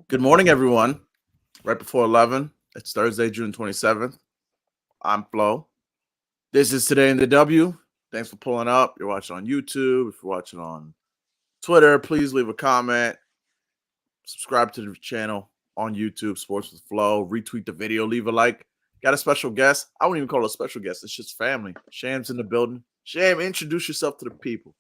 Good morning, everyone. Right before 11. It's Thursday, June 27th. I'm Flo. This is Today in the W. Thanks for pulling up. You're watching on YouTube. If you're watching on Twitter, please leave a comment. Subscribe to the channel on YouTube, Sports with Flo. Retweet the video. Leave a like. Got a special guest. I wouldn't even call it a special guest. It's just family. Sham's in the building. Sham, introduce yourself to the people.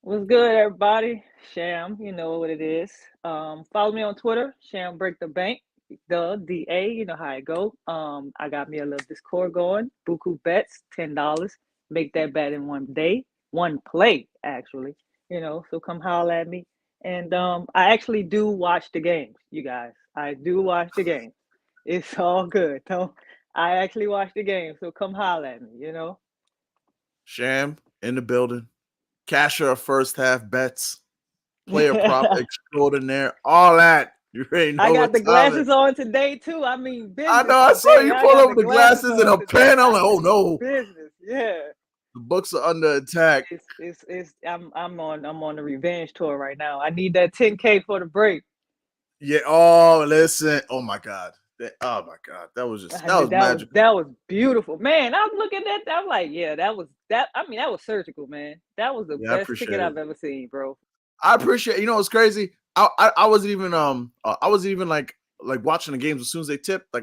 What's good, everybody? Sham, you know what it is. Follow me on Twitter, Sham Break the Bank, the DA. You know how it go. I got me a little Discord going. Buku bets, $10. Make that bet in one day, one play actually. So come holler at me. And I actually do watch the games, you guys. I do watch the games. It's all good. Don't I actually watch the game? So come holler at me. Sham in the building. Casher of first half bets. Player prop extraordinaire, all that. You already know I got what the time it glasses is. on today too. I mean, I business know. I saw today. you I pull got over the the glasses glasses and on a today. pen. I'm I like, oh mean, no, business. Yeah. the books are under attack. It's. I'm on the revenge tour right now. I need that 10K for the break. Yeah. Oh, listen. Oh my god. Oh my god. That was just I that did was that was magical. that was beautiful, man. I was looking at that. I'm like, yeah, that was that. I mean, that was surgical, man. That was the Yeah, I best appreciate ticket it. I've ever seen, bro. I appreciate. You know, it's crazy. I wasn't even I wasn't even like watching the games as soon as they tipped. I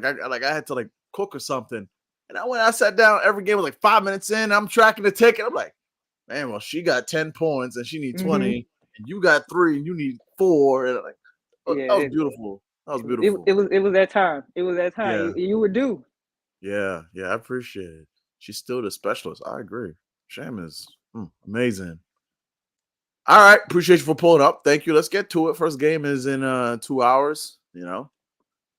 had to like cook or something. And I sat down. Every game was like 5 minutes in. I'm tracking the ticket. I'm like, man, well, she got 10 points and she need Hmm. 20, and you got 3 and you need 4. And like, oh, Yeah, that was beautiful. That was beautiful. it was that time. It was that time. Yeah, You were due. yeah, I appreciate it. She's still the specialist. I agree. Sham is amazing. All right, appreciate you for pulling up. Thank you. Let's get to it. First game is in 2 hours.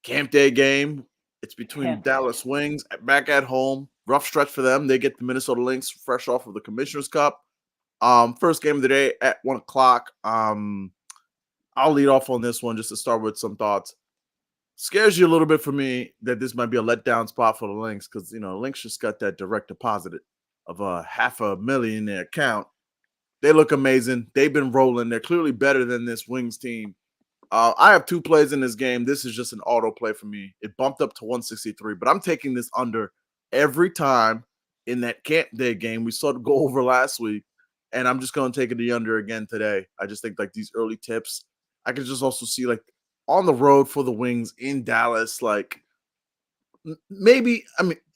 Camp day game. It's between Camp day. Dallas Wings back at home. Rough stretch for them. They get the Minnesota Lynx fresh off of the Commissioner's Cup. First game of the day at 1 o'clock. I'll lead off on this one just to start with some thoughts. Scares you a little bit for me that this might be a letdown spot for the Lynx because Lynx just got that direct deposit of $500,000 in their account. They look amazing. They've been rolling. They're clearly better than this Wings team. I have 2 plays in this game. This is just an auto play for me. It bumped up to 163, but I'm taking this under every time in that camp day game. We saw it go over last week, and I'm just going to take it the under again today. I just think like these early tips. I could just also see like on the road for the Wings in Dallas, like maybe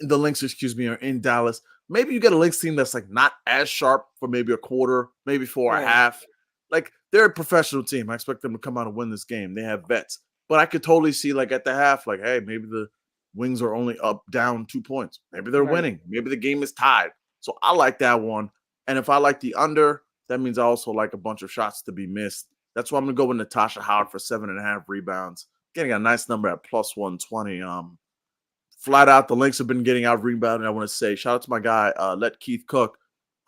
the Lynx, excuse me, are in Dallas. Maybe you get a Lynx team that's like not as sharp for maybe a quarter, maybe for a Right. half. Like they're a professional team. I expect them to come out and win this game. They have vets, but I could totally see like at the half, like, hey, maybe the Wings are only up down 2 points. Maybe they're Right. winning. Maybe the game is tied. So I like that one. And if I like the under, that means I also like a bunch of shots to be missed. That's why I'm gonna go with Natasha Howard for 7.5 rebounds. Getting a nice number at plus 120. Flat out, the Lynx have been getting out rebounded. I want to say shout out to my guy, Let Keith Cook.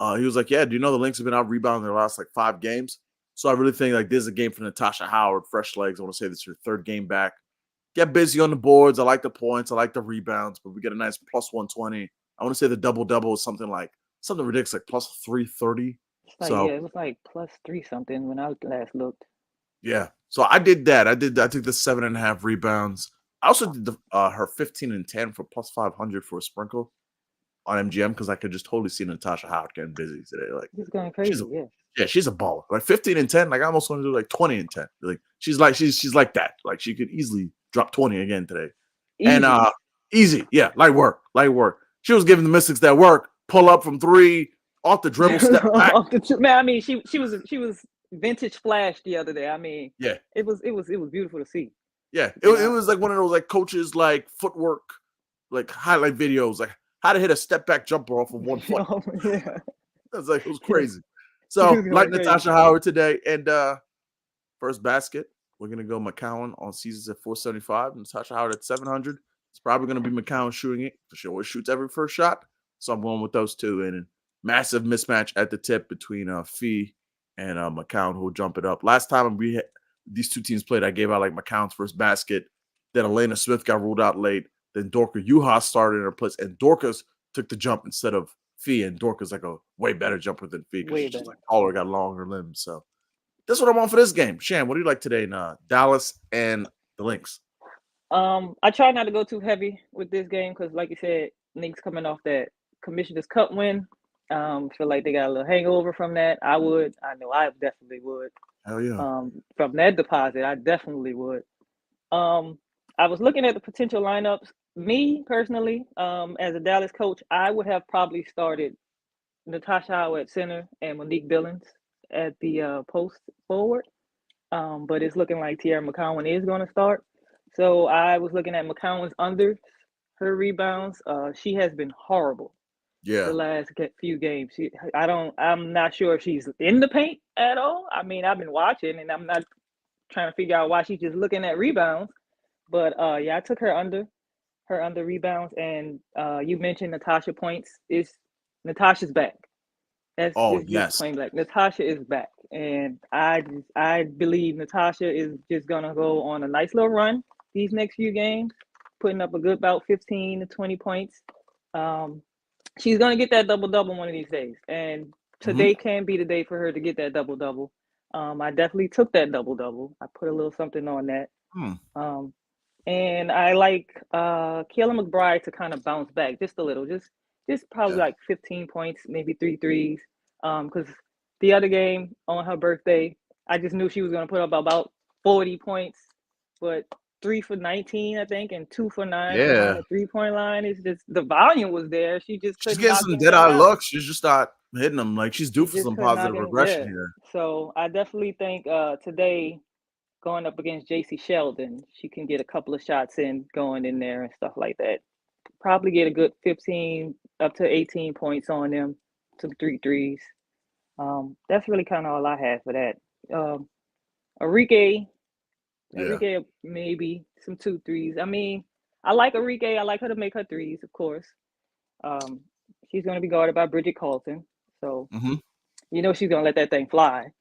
He was like, yeah, do you know the Lynx have been out rebounding their last like 5 games? So I really think like this is a game for Natasha Howard, fresh legs. I want to say this is her 3rd game back. Get busy on the boards. I like the points. I like the rebounds, but we get a nice plus 120. I want to say the double is something ridiculous, like plus 330. It's like, yeah, So it was like plus three something when I last looked. yeah. So I did that. I took the 7.5 rebounds. I also did her 15 and 10 for plus 500 for a sprinkle on MGM because I could just totally see Natasha Howard getting busy today. Like It's going she's crazy, a yeah. yeah, she's a baller. Like 15 and 10. Like I almost want to do like 20 and 10. Like she's like that. Like she could easily drop 20 again today. And Easy. easy, yeah, light work, light work. She was giving the Mystics that work, pull up from 3, off the dribble, step back. Man, I mean, she was vintage flash the other day. I mean, Yeah, it was beautiful to see. yeah. It, You it know, was like one of those like coaches like footwork, like highlight videos, like how to hit a step back jumper off of 1 foot. Yeah, It's like it was yeah, crazy. she So was like going crazy. Natasha Howard today, and first basket, we're gonna go McCowan on seasons at 475, Natasha Howard at 700. It's probably gonna be McCowan shooting it. She always shoots every first shot, so I'm going with those two. And massive mismatch at the tip between Fee and McCowan, who will jump it up. Last time these two teams played, I gave out like McCowan's first basket. Then Elena Smith got ruled out late. Then Dorka Juha started in her place, and Dorcas took the jump instead of Fee. And Dorcas like a way better jumper than Fee because Way she's just better. like taller, got longer limbs. So That's what I want for this game. Sham, what do you like today in Dallas and the Lynx? I try not to go too heavy with this game because, like you said, Knicks coming off that Commissioner's Cup win. Feel like they got a little hangover from that. I know I definitely would. Hell yeah. From that deposit, I definitely would. I was looking at the potential lineups. Me personally, as a Dallas coach, I would have probably started Natasha Howard at center and Monique Billings at the post forward. But it's looking like Tierra McCowan is going to start. So I was looking at McCowan's under her rebounds. She has been horrible the Yeah. last few games. I'm not sure if she's in the paint at all. I mean, I've been watching and I'm not trying to figure out why she's just looking at rebounds. But yeah, I took her under rebounds, and you mentioned Natasha points. Natasha's back. That's Oh, just yes. plain black. Natasha is back, and I believe Natasha is just gonna go on a nice little run these next few games, putting up a good about 15 to 20 points. Um, she's gonna get that double double one of these days, and today can be the day for her to get that double double. I definitely took that double double. I put a little something on that. Um, and I like Kayla McBride to kind of bounce back just a little, just probably Yeah. like 15 points, maybe 3 threes. Because the other game on her birthday, I just knew she was going to put up about 40 points, but 3 for 19, I think, and 2 for 9 from around Yeah. the 3-point line. It's just the volume was there. She just She's couldn't getting knock some dead anything eye down. looks. She's just not hitting them. Like she's due She for just some couldn't knock positive it. regression Yeah. here. So I definitely think today going up against JC Sheldon, she can get a couple of shots in going in there and stuff like that. Probably get a good 15 up to 18 points on them, some 3 threes. That's really kind of all I have for that. Um, Enrique, Yeah. maybe some 2 threes. I mean, I like Enrique. I like her to make her threes, of course. Um, she's going to be guarded by Bridget Carlton, so Mm-hmm. she's going to let that thing fly.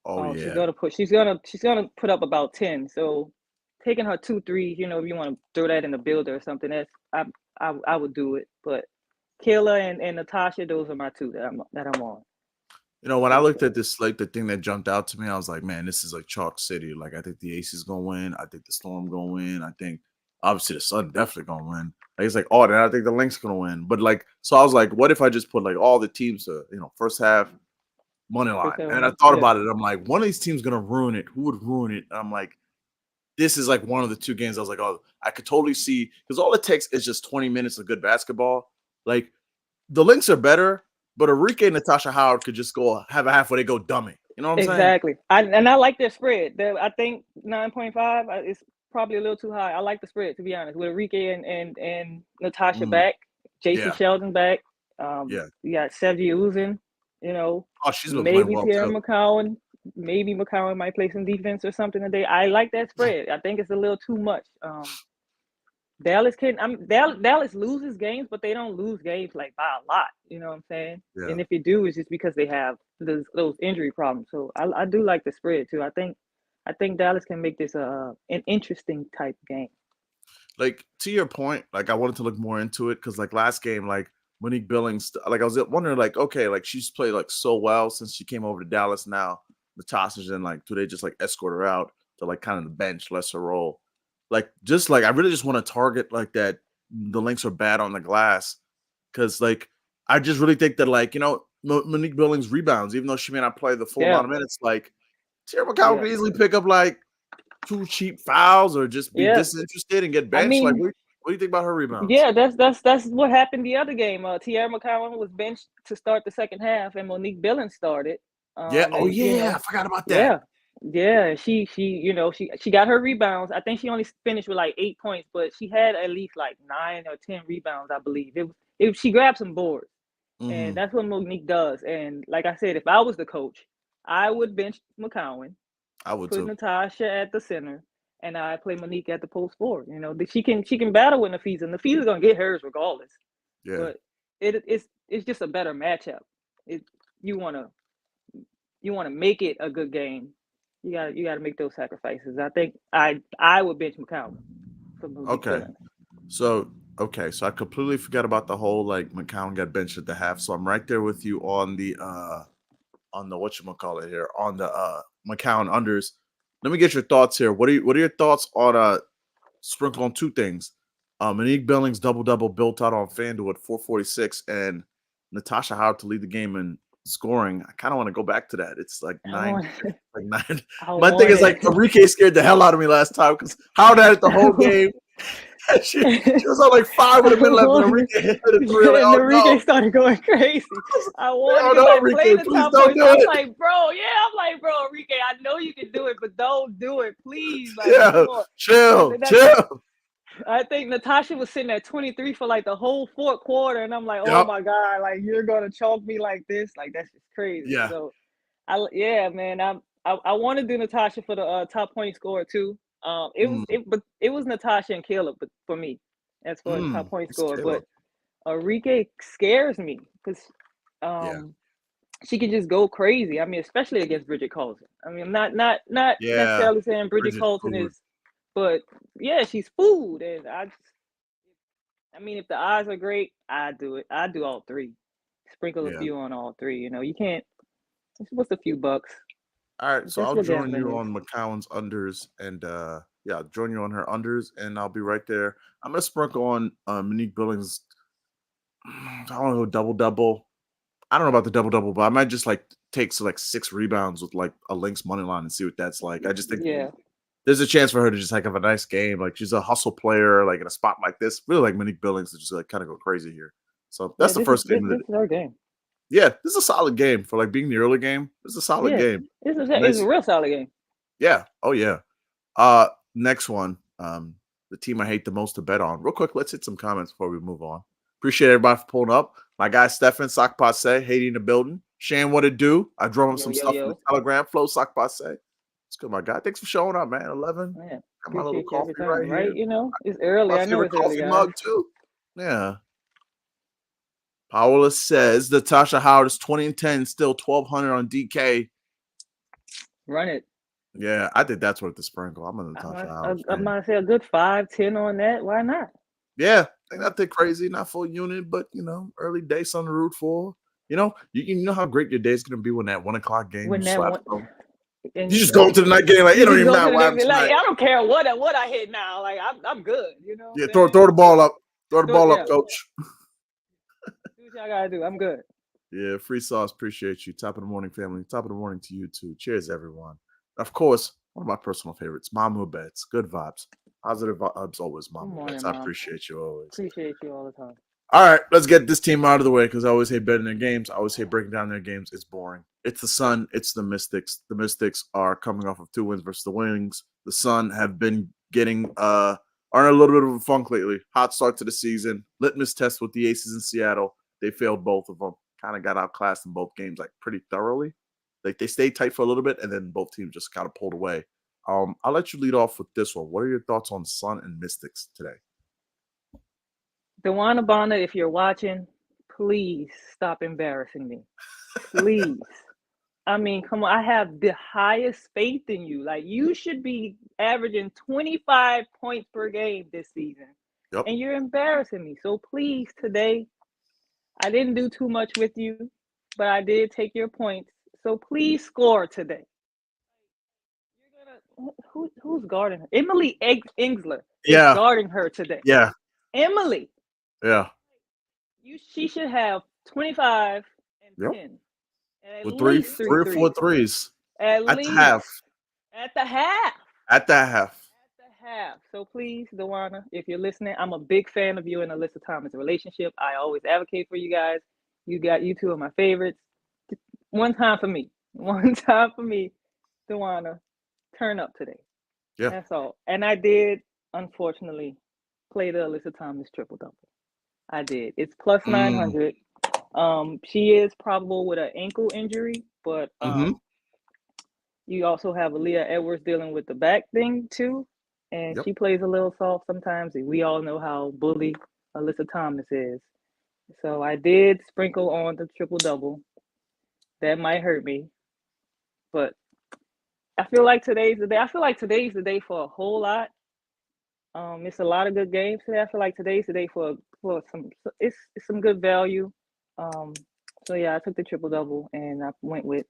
Oh She's yeah. gonna put up about 10. So taking her 2 threes, if you want to throw that in the builder or something, I would do it. But Kayla and Natasha, those are my two that I'm on. When I That's looked it. at this, like the thing that jumped out to me, I was like, man, this is like chalk city. Like I think the Ace is gonna win. I think the Storm gonna win. I think obviously the Sun definitely gonna win. Like it's like, oh, then I think the Lynx gonna win. But like, so I was like, what if I just put like all the teams to, first half money First line? that And I one, thought yeah, about it. I'm like, one of these teams gonna ruin it. Who would ruin it? And I'm like, this is like one of the two games. I was like, oh, I could totally see because all it takes is just 20 minutes of good basketball. Like the Lynx are better, but Enrique and Natasha Howard could just go have a half where they go dummy. You know what I'm saying? exactly. I like their spread. I think 9.5 is probably a little too high. I like the spread, to be honest, with Enrique and Natasha Mm, back, JC yeah, Sheldon back. yeah. You got Sevgi Uzin, Oh, she's been playing maybe well Tierra too. McCowan. Maybe McCowan might play some defense or something today. I like that spread. I think it's a little too much. Dallas loses games, but they don't lose games like by a lot. You know what I'm saying? Yeah. And if you do, it's just because they have those injury problems. So I do like the spread too. I think Dallas can make this an interesting type game. Like to your point, like I wanted to look more into it because like last game, like Monique Billings, like I was wondering, like, okay, like she's played like so well since she came over to Dallas now. Natasha's in like, do they just like escort her out to like kind of the bench, lesser role? Like just like I really just want to target like that the Lynx are bad on the glass. Cause like I just really think that like, Monique Billings rebounds, even though she may not play the full Yeah, amount of minutes, like Tierra McCowan yeah, could easily pick up like 2 cheap fouls or just be yeah. disinterested and get I benched. Like, mean, what do you think about her rebounds? yeah, that's what happened the other game. Tierra McCowan was benched to start the second half, and Monique Billings started. Yeah. Oh And yeah, I forgot about that. yeah, yeah. She got her rebounds. I think she only finished with like 8 points, but she had at least like 9 or 10 rebounds, I believe. She grabbed some boards, and Hmm. that's what Monique does. And like I said, if I was the coach, I would bench McCowan, I would put too. Natasha at the center, and I play Monique at the post forward. She can battle with Nafisa. Nafisa's gonna get hers regardless, Yeah. but it's just a better matchup. It you wanna you wanna make it a good game. You gotta make those sacrifices. I think I would bench McCowan for Monique Okay. Billings. So I completely forgot about the whole like McCown got benched at the half. So I'm right there with you on the the whatchamacallit here on the McCown unders. Let me get your thoughts here. What are your thoughts on sprinkle on two things? Monique Billings double built out on FanDuel at 446 and Natasha Howard to lead the game in scoring. I kind of want to go back to that. It's like nine. My thing is like Enrique scared the hell out of me last time because Howard had it the whole game. she was on like 5 with a minute left, and Enrique hit a 3. Like, and Enrique started going crazy. I wanted to play the top points. I'm like, bro, Enrique, I know you can do it, but don't do it, please. Like, chill. I think Natasha was sitting at 23 for like the whole fourth quarter, and I'm like, oh my god, like you're gonna chalk me like this? Like that's just crazy. Yeah. So, I want to do Natasha for the top point scorer too. It was Natasha and Caleb, but for me, as far as top point scorer. But Enrique scares me because she can just go crazy. I mean, especially against Bridget Colton. I mean, not necessarily saying Bridget Colton is, but yeah, she's food, and I mean, if the odds are great, I do it. I do all three. Sprinkle a few on all three. You know, you can't. What's a few bucks? All right, so I'll join you on McCown's unders, and join you on her unders, and I'll be right there. I'm gonna sprinkle on Monique Billings. I don't know, double. I don't know about the double, but I might just like take 6 rebounds with like a Lynx money line and see what that's like. I just think there's a chance for her to just like have a nice game. Like she's a hustle player, like in a spot like this, really like Monique Billings to just like kind of go crazy here. So that's the first game. This is our game. Yeah, this is a solid game for like being the early game. This is a solid game. It's a real solid game. Yeah. Oh yeah. Next one. The team I hate the most to bet on. Real quick, let's hit some comments before we move on. Appreciate everybody for pulling up. My guy Stefan Sock Passe, Haiti in the building. Shane, what it do? I drove him some stuff in the Telegram. Flow Sock Passe. It's good, my guy. Thanks for showing up, man. 11. Yeah, got my little coffee right here. You know, it's early. I know it's early, coffee mug too. Yeah. Paola says Natasha Howard is 20-10, still 1,200 on DK. Run it. Yeah, I think that's worth the sprinkle. I'm gonna Natasha Howard. I'm gonna say a good 5-10 on that. Why not? Yeah, I think not that crazy, not full unit, but early day, something to root for. You know how great your day is gonna be when that 1 o'clock game. You just go into the night game like it don't even matter what happens. Like, I don't care what I hit now. Like I'm good. You know. Yeah, throw the ball up. Throw the ball up, coach. Do what y'all gotta do. I'm good. Yeah, free sauce. Appreciate you. Top of the morning, family. Top of the morning to you too. Cheers, everyone. Of course, one of my personal favorites, Mama Bets. Good vibes. Positive vibes always, Mama Bets. I appreciate you always. Appreciate you all the time. All right, let's get this team out of the way because I always hate betting their games. I always hate breaking down their games. It's boring. It's the Sun. It's the Mystics. The Mystics are coming off of 2 wins versus the Wings. The Sun have been getting are in a little bit of a funk lately. Hot start to the season. Litmus test with the Aces in Seattle. They failed both of them. Kind of got outclassed in both games, like pretty thoroughly. Like they stayed tight for a little bit, and then both teams just kind of pulled away. I'll let you lead off with this one. What are your thoughts on Sun and Mystics today? Dewana Bonner, if you're watching, please stop embarrassing me. Please. I mean, come on. I have the highest faith in you. Like, you should be averaging 25 points per game this season. Yep. And you're embarrassing me. So please, today, I didn't do too much with you, but I did take your points. So please score today. You're gonna who's guarding her? Emily Engsler is guarding her today. Yeah. Emily. Yeah. She should have 25 and 10. And with three or four threes. At least. The half. At the half. At the half. So please, Dewana, if you're listening, I'm a big fan of you and Alyssa Thomas' relationship. I always advocate for you guys. You two are my favorites. One time for me, Dewana, turn up today. Yeah. That's all. And I did, unfortunately, play the Alyssa Thomas triple-double. I did. It's plus 900. She is probable with an ankle injury, but you also have Aaliyah Edwards dealing with the back thing too. And she plays a little soft sometimes. And we all know how bully Alyssa Thomas is. So I did sprinkle on the triple-double. That might hurt me. But I feel like today's the day. I feel like today's the day for a whole lot. It's a lot of good games today. I feel like today's the day for some good value. So yeah, I took the triple-double and I went with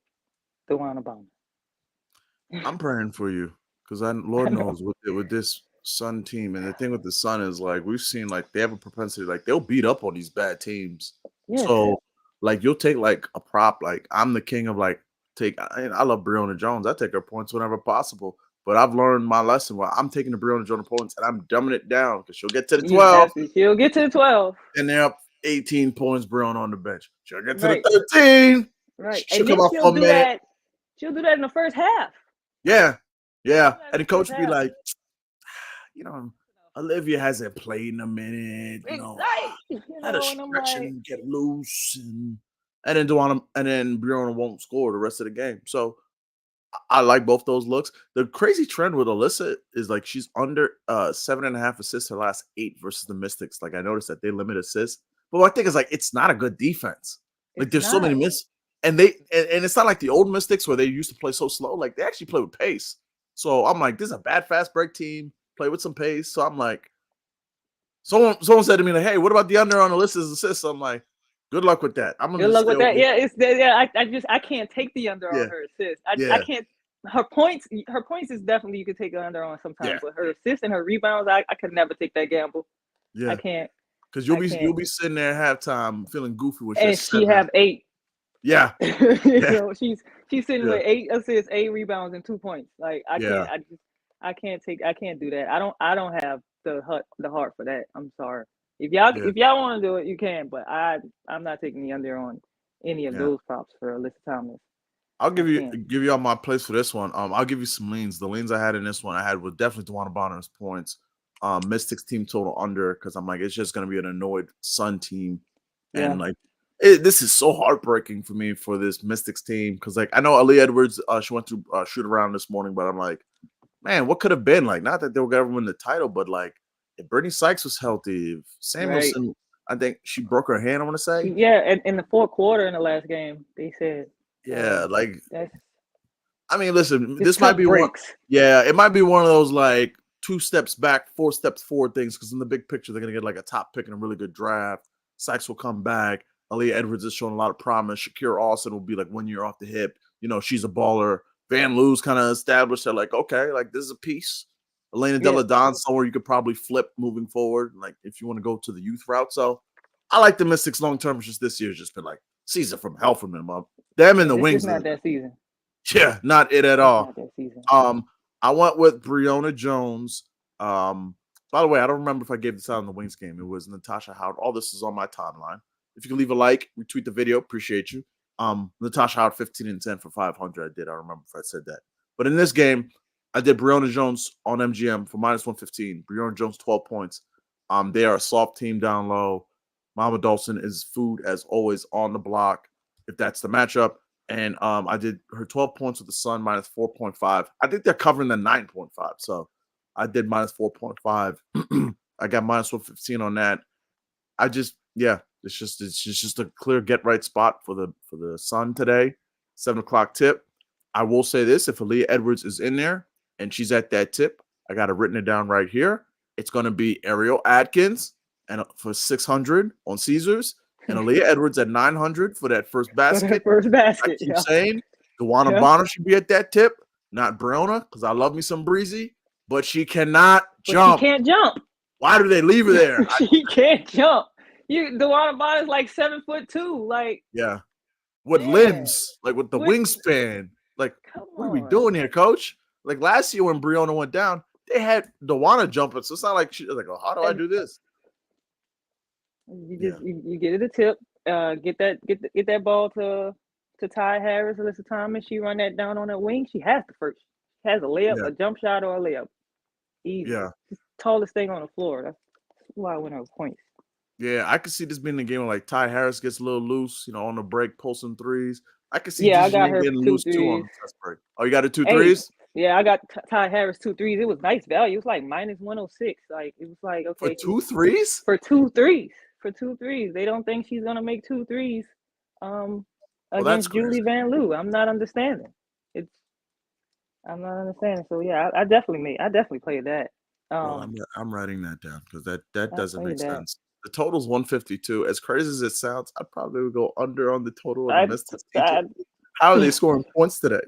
DeWanna Bonner. I'm praying for you because Lord knows with this Sun team, and the thing with the Sun is like we've seen like they have a propensity like they'll beat up on these bad teams. Yes. So like you'll take like a prop, like I'm the king of like I love Breonna Jones. I take her points whenever possible. But I've learned my lesson. Well, I'm taking the Breonna Jones points and I'm dumbing it down because she'll get to the 12 She'll get to the 12. and they're up 18 points. Breonna on the bench. She'll get to Right. the 13. Right. She'll And come then off for a minute. She'll do that in the first half. Yeah. Yeah. She'll do that in And the the coach first be half. like, Olivia hasn't played in a minute. Right. Let her And I'm stretch like, and get loose, and then Breonna won't score the rest of the game. So I like both those looks. The crazy trend with Alyssa is like she's under 7.5 assists her last 8 versus the Mystics. Like I noticed that they limit assists, but what I think is like it's not a good defense. Like there's so many misses, and it's not like the old Mystics where they used to play so slow. Like they actually play with pace. So I'm like, this is a bad fast break team. Play with some pace. So I'm like, someone said to me like, hey, what about the under on Alyssa's assists? I'm like, good luck with that. I'm gonna good luck with that. here. Yeah, I can't take the under on her assists. I Yeah. can't. Her points is definitely you could take the under on sometimes, but her assists and her rebounds, I could never take that gamble. Yeah, I can't. Because you'll be sitting there at halftime feeling goofy with and she have 8. Yeah. She's sitting with 8 assists, 8 rebounds, and 2 points. Like I can't do that. I don't have the heart for that. I'm sorry. If y'all want to do it, you can, but I'm not taking the under on any of those props for Alyssa Thomas. I'll give you all my place for this one. I'll give you some leans. The leans I had in this one, I had was definitely DeWanna Bonner's points. Mystics team total under because I'm like it's just gonna be an annoyed Sun team, and like this is so heartbreaking for me for this Mystics team because like I know Aaliyah Edwards she went to shoot around this morning, but I'm like, man, what could have been like? Not that they were gonna win the title, but like if Brittany Sykes was healthy, if Samuelson, I think she broke her hand. I want to say, in the fourth quarter in the last game, they said. I mean, listen, this might be one. Yeah, it might be one of those like 2 steps back, 4 steps forward things. Because in the big picture, they're gonna get like a top pick in a really good draft. Sykes will come back. Aaliyah Edwards is showing a lot of promise. Shakira Austin will be like 1 year off the hip. She's a baller. Van Loo's kind of established. They're like, okay, like this is a piece. Elena Della Don somewhere you could probably flip moving forward, like if you want to go to the youth route. So I like the Mystics long term. Just this year's just been like season from hell from them up. Them and the Wings. It's not that season. Yeah, not it at all. Not that season. I went with Breonna Jones. By the way, I don't remember if I gave this out in the Wings game. It was Natasha Howard. All this is on my timeline. If you can leave a like, retweet the video, appreciate you. Natasha Howard 15 and 10 for 500. I did. I remember if I said that. But in this game, I did Breonna Jones on MGM for -115. Breonna Jones 12 points. They are a soft team down low. Mama Dawson is food as always on the block. If that's the matchup. And I did her 12 points with the Sun -4.5. I think they're covering the 9.5. So I did -4.5. I got -115 on that. It's just a clear get right spot for the Sun today. 7:00 tip. I will say this: if Aaliyah Edwards is in there and she's at that tip, I got it written down right here. It's going to be Ariel Atkins and for 600 on Caesars. And Aaliyah Edwards at 900 for that first basket. I keep saying DeWanna Bonner should be at that tip, not Breonna, because I love me some Breezy, but she cannot jump. She can't jump. Why do they leave her there? She can't jump. DeWanna Bonner's like 7'2". Like with limbs, like with the wingspan. Like, what are we doing here, coach? Like last year when Breonna went down, they had DeWanna jumping, so it's not like she's like, oh, how do I do this? You get it a tip, get that ball to Ty Harris, Alyssa Thomas. She run that down on that wing. She has the first. She has a layup, a jump shot, or a layup. Easy. Yeah, tallest thing on the floor. That's why I win her points. Yeah, I could see this being the game where like Ty Harris gets a little loose, on the break, pulling threes. I could see I got her getting 2 loose threes. too on the test break. Oh, you got it 2 threes? Yeah, I got Ty Harris 2 threes. It was nice value. It was like -106. Like it was like okay. For 2 threes? For 2 threes. For 2 threes. They don't think she's gonna make 2 threes against Julie Van Loo. I'm not understanding. I'm not understanding. So yeah, I definitely played that. I'm writing that down because that doesn't make sense. The total's 152. As crazy as it sounds, I probably would go under on the total of the Mystics. How are they scoring points today?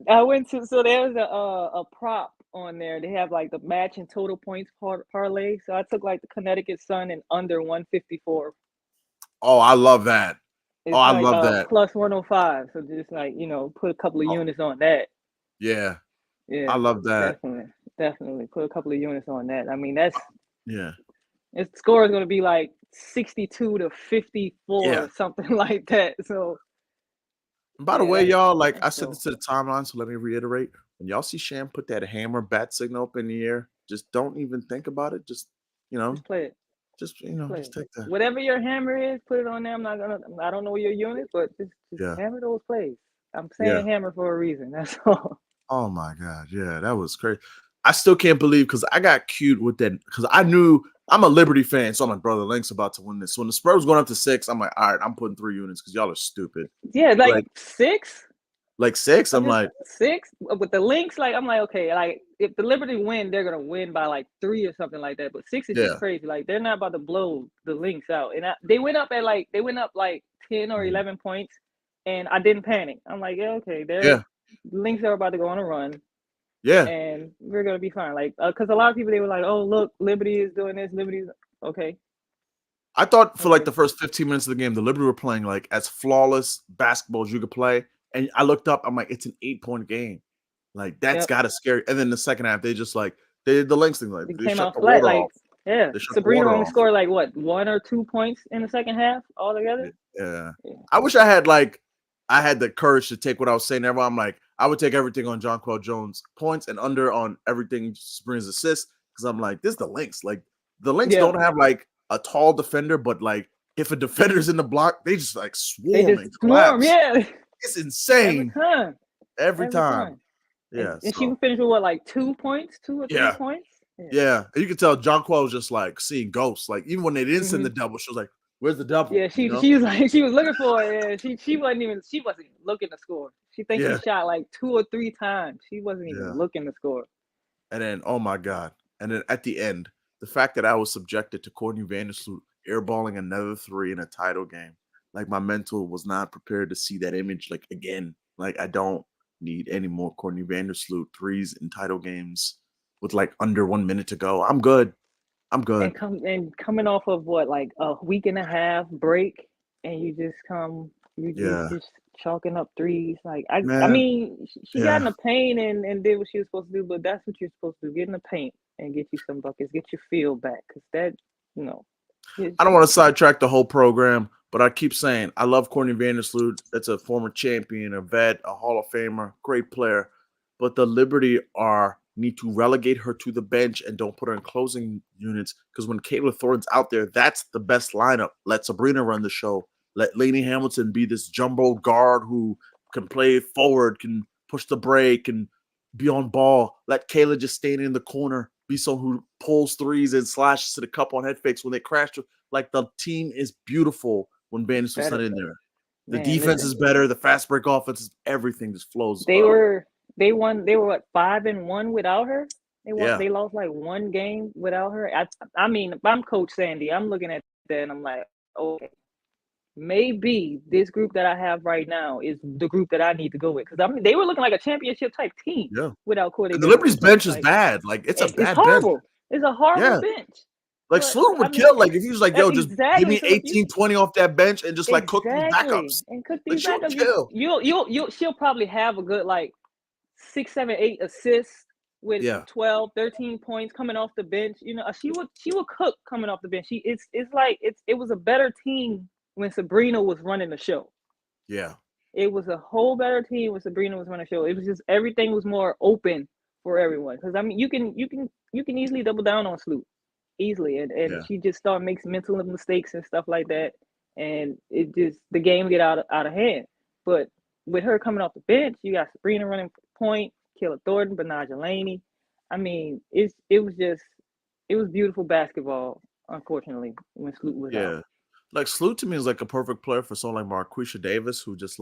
I went to so there's a prop on there. They have like the match and total points parlay. So I took like the Connecticut Sun and under 154. Oh, I love that. Oh, It's I like love that. plus 105. So just like put a couple of Oh, units on that. yeah, I Yeah, love that. definitely put a couple of units on that. I mean that's Yeah, its score is going to be like 62 to 54 yeah. or something like that. So And by the yeah, way, y'all, like that's I said this dope. to the timeline, so let me reiterate. When y'all see Sham put that hammer bat signal up in the air, just don't even think about it. Just you know, Just play it. just Play just it. take that. Whatever your hammer is, put it on there. I don't know your unit, but just Yeah, hammer those plays. I'm yeah. saying hammer for a reason. That's all. Oh my god, yeah, that was crazy. I still can't believe because I got cute with that because I knew I'm a Liberty fan, so I'm like, brother, Link's about to win this. So when the Spurs was going up to 6, I'm like, all right, I'm putting 3 units because y'all are stupid. Yeah, like Like 6. 6, I'm I'm just like, 6 with the links. Like I'm like, okay, like if the Liberty win, they're gonna win by like 3 or something like that. But 6 is just yeah, crazy. Like they're not about to blow the links out. And they went up like 10 or mhm, 11 points, and I didn't panic. I'm like, yeah, okay, yeah, links are about to go on a run, yeah. and we're gonna be fine. Like, because a lot of people they were like, oh look, Liberty is doing this. Liberty's okay, I thought for like okay, the first 15 minutes of the game, the Liberty were playing like as flawless basketball as you could play. And I looked up, I'm like, it's an 8-point game. Like that's yep. gotta scare. And then the second half, they just like they did the Lynx thing, like It they came shut out the flat. water Like, off. yeah, They shut the Sabrina water only off. scored like what 1 or 2 points in the second half altogether. Yeah. Yeah, I wish I had like I had the courage to take what I was saying. Everyone, I'm like, I would take everything on John Quell Jones points and under on everything Sabrina's assists because I'm like, this is the Lynx. Like the Lynx yeah. don't have like a tall defender, but like if a defender's in the block, they just like They swarm just and swarm, collapse. yeah, It's every insane time, every every time. time. And Yeah. and she So would finish with what, like 2 points, 2 or 3 yeah. points. Yeah. Yeah. And you can tell John Quell was just like seeing ghosts. Like even when they didn't send Hmm. the double, she was like, where's the double? Yeah, You she know? she was like she was looking for it. Yeah, she wasn't even looking to score. She thinks she Yeah. shot like 2 or 3 times. She wasn't even Yeah. looking to score. And then, oh my God. And then at the end, the fact that I was subjected to Courtney Vandersloot airballing another 3 in a title game, like my mental was not prepared to see that image like again. Like I don't need any more Courtney Vandersloot threes in title games with like under 1 minute to go. I'm good. I'm good. And coming off of what, like a week and a half break, and you Yeah. just chalking up threes. Like I Man. mean, she got in Yeah. the paint and did what she was supposed to do, but that's what you're supposed to do: get in the paint and get you some buckets, get your feel back, because that you know, it, I don't want to sidetrack the whole program, but I keep saying I love Courtney Vandersloot. That's a former champion, a vet, a Hall of Famer, great player. But the Liberty are need to relegate her to the bench and don't put her in closing units because when Kayla Thornton's out there, that's the best lineup. Let Sabrina run the show. Let Lainey Hamilton be this jumbo guard who can play forward, can push the break, and be on ball. Let Kayla just stand in the corner, be someone who pulls threes and slashes to the cup on head fakes when they crash. Like the team is beautiful when Bandits was not better. in there. The Man, defense listen, is better. The fast break offense, everything just flows. they were they were what 5-1 without her. Yeah, They lost like one game without her. I mean, if I'm Coach Sandy, I'm looking at that and I'm like, okay, maybe this group that I have right now is the group that I need to go with. Because I mean, they were looking like a championship type team yeah. without Corday And the Liberty's Vandersloot. bench is Like bad. Like it's a it's bad bench. horrible. It's a horrible Yeah. bench. Like But Sloot I would mean, kill. Like if he was like, yo, just give exactly. me So if you 18, 20 off that bench and just like cook these exactly backups. and cook Like these she would backups, kill. she'll probably have a good like 6, 7, 8 assists with Yeah. 12, 13 points coming off the bench. She would cook coming off the bench. It's like it was a better team when Sabrina was running the show. Yeah. It was a whole better team when Sabrina was running the show. It was just everything was more open for everyone. Because I mean, you can easily double down on Sloop easily, and Yeah. she just start makes mental mistakes and stuff like that, and it just the game get out of hand. But with her coming off the bench, you got Sabrina running point, Kayla Thornton, Bernard Laney. I mean, it was beautiful basketball. Unfortunately, when Sloop was out. Yeah. Like Sloot to me is like a perfect player for someone like Marquisha Davis, who just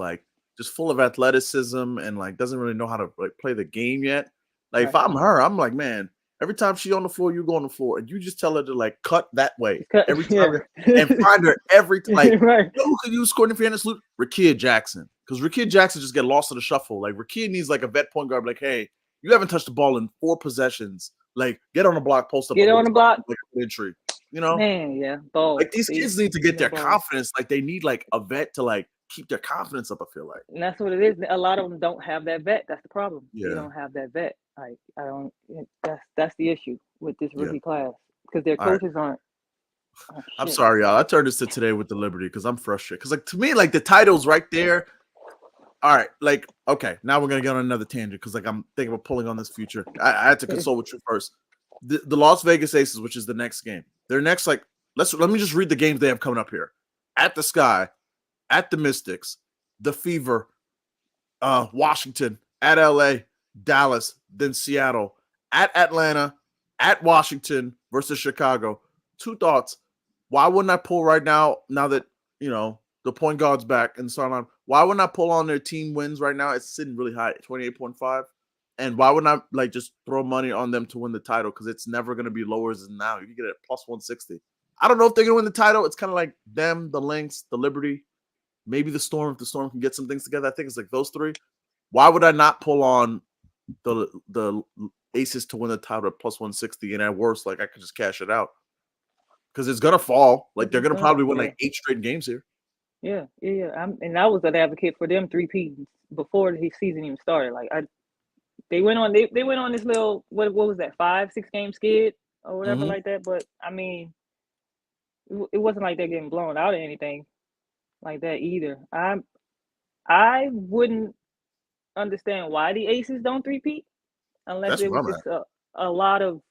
full of athleticism and like doesn't really know how to like play the game yet. Like if Right. I'm her, I'm like, man, every time she on the floor, you go on the floor and you just tell her to like cut that way It's cut, every time yeah. and find her every like Right. you know who could use Courtney Fanning Sloot? Rakia Jackson. because Rakeem Jackson just get lost in the shuffle. Like Rakeem needs like a vet point guard. Like, hey, you haven't touched the ball in 4 possessions. Like, get on the block, post up, Get on the block, like entry. You know, man. Yeah, ball. like these kids need to get their ball. confidence. Like they need like a vet to like keep their confidence up. I feel like, and that's what it is. A lot of them don't have that vet. That's the problem. Yeah. They don't have that vet. Like I don't. That's the issue with this Yeah. rookie class because their All right. coaches aren't. Oh, I'm shit. sorry, y'all. I turned this to today with the Liberty because I'm frustrated. Because like to me, like the title's right there. All right, like okay, now we're gonna get on another tangent because like I'm thinking about pulling on this future. I had to consult with you first. The Las Vegas Aces, which is the next game, their next like let me just read the games they have coming up here: at the Sky, at the Mystics, the Fever, Washington, at LA, Dallas, then Seattle, at Atlanta, at Washington versus Chicago. 2 thoughts: why wouldn't I pull right now? Now that you know the point guard's back and so on. Why wouldn't I pull on their team wins right now? It's sitting really high, 28.5. And why wouldn't I like just throw money on them to win the title? Because it's never going to be lower than now. You can get it at plus 160. I don't know if they're going to win the title. It's kind of like them, the Lynx, the Liberty, maybe the Storm. If the Storm can get some things together, I think it's like those 3. Why would I not pull on the Aces to win the title at plus 160? And at worst, like I could just cash it out because it's going to fall. Like they're going to probably win like 8 straight games here. Yeah. And I was an advocate for them 3P before the season even started. Like they went on this little what was that 5-6 game skid or whatever like that. But I mean, it wasn't like they're getting blown out or anything like that either. I wouldn't understand why the Aces don't 3P unless it was just a lot of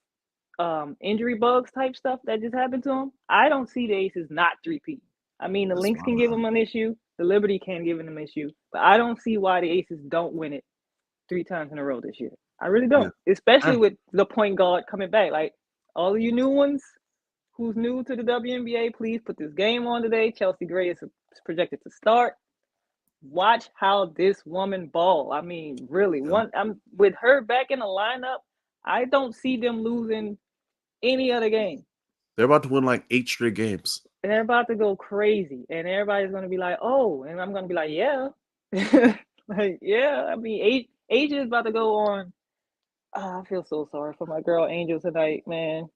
injury bugs type stuff that just happened to them. I don't see the Aces not 3P. I mean, the Lynx can give them an issue. The Liberty can give them an issue. But I don't see why the Aces don't win it 3 times in a row this year. I really don't. Yeah. Especially with the point guard coming back. Like, all of you new ones who's new to the WNBA, please put this game on today. Chelsea Gray is projected to start. Watch how this woman ball. I mean, really. I'm with her back in the lineup, I don't see them losing any other game. They're about to win like 8 straight games. And they're about to go crazy. And everybody's going to be like, oh. And I'm going to be like, yeah. Like, yeah. I mean, Asia is about to go on. I feel so sorry for my girl Angel tonight, man.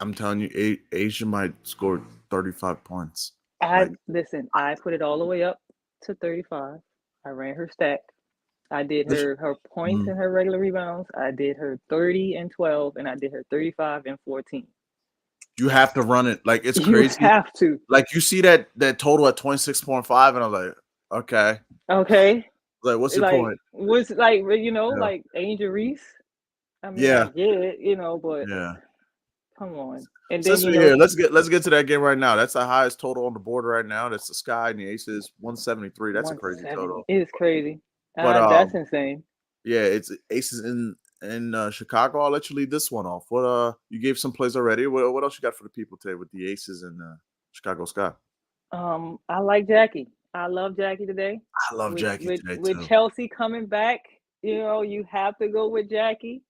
I'm telling you, Asia might score 35 points. Listen, I put it all the way up to 35. I ran her stack. I did her points and her regular rebounds. I did her 30 and 12, and I did her 35 and 14. You have to run it. Like, it's crazy. You have to. Like, you see that total at 26.5, and I'm like, okay. Okay. Like, what's your point? What's like, like Angel Reese? I mean, I get it, but come on. And then here, let's get to that game right now. That's the highest total on the board right now. That's the Sky and the Aces 173. That's a crazy total. It is crazy. But that's insane. Yeah, it's Aces in Chicago. I'll let you lead this one off. What you gave some plays already. What else you got for the people today with the Aces and Chicago Sky? I like Jackie. I love Jackie today. I love Jackie today too. With Chelsea coming back, you have to go with Jackie.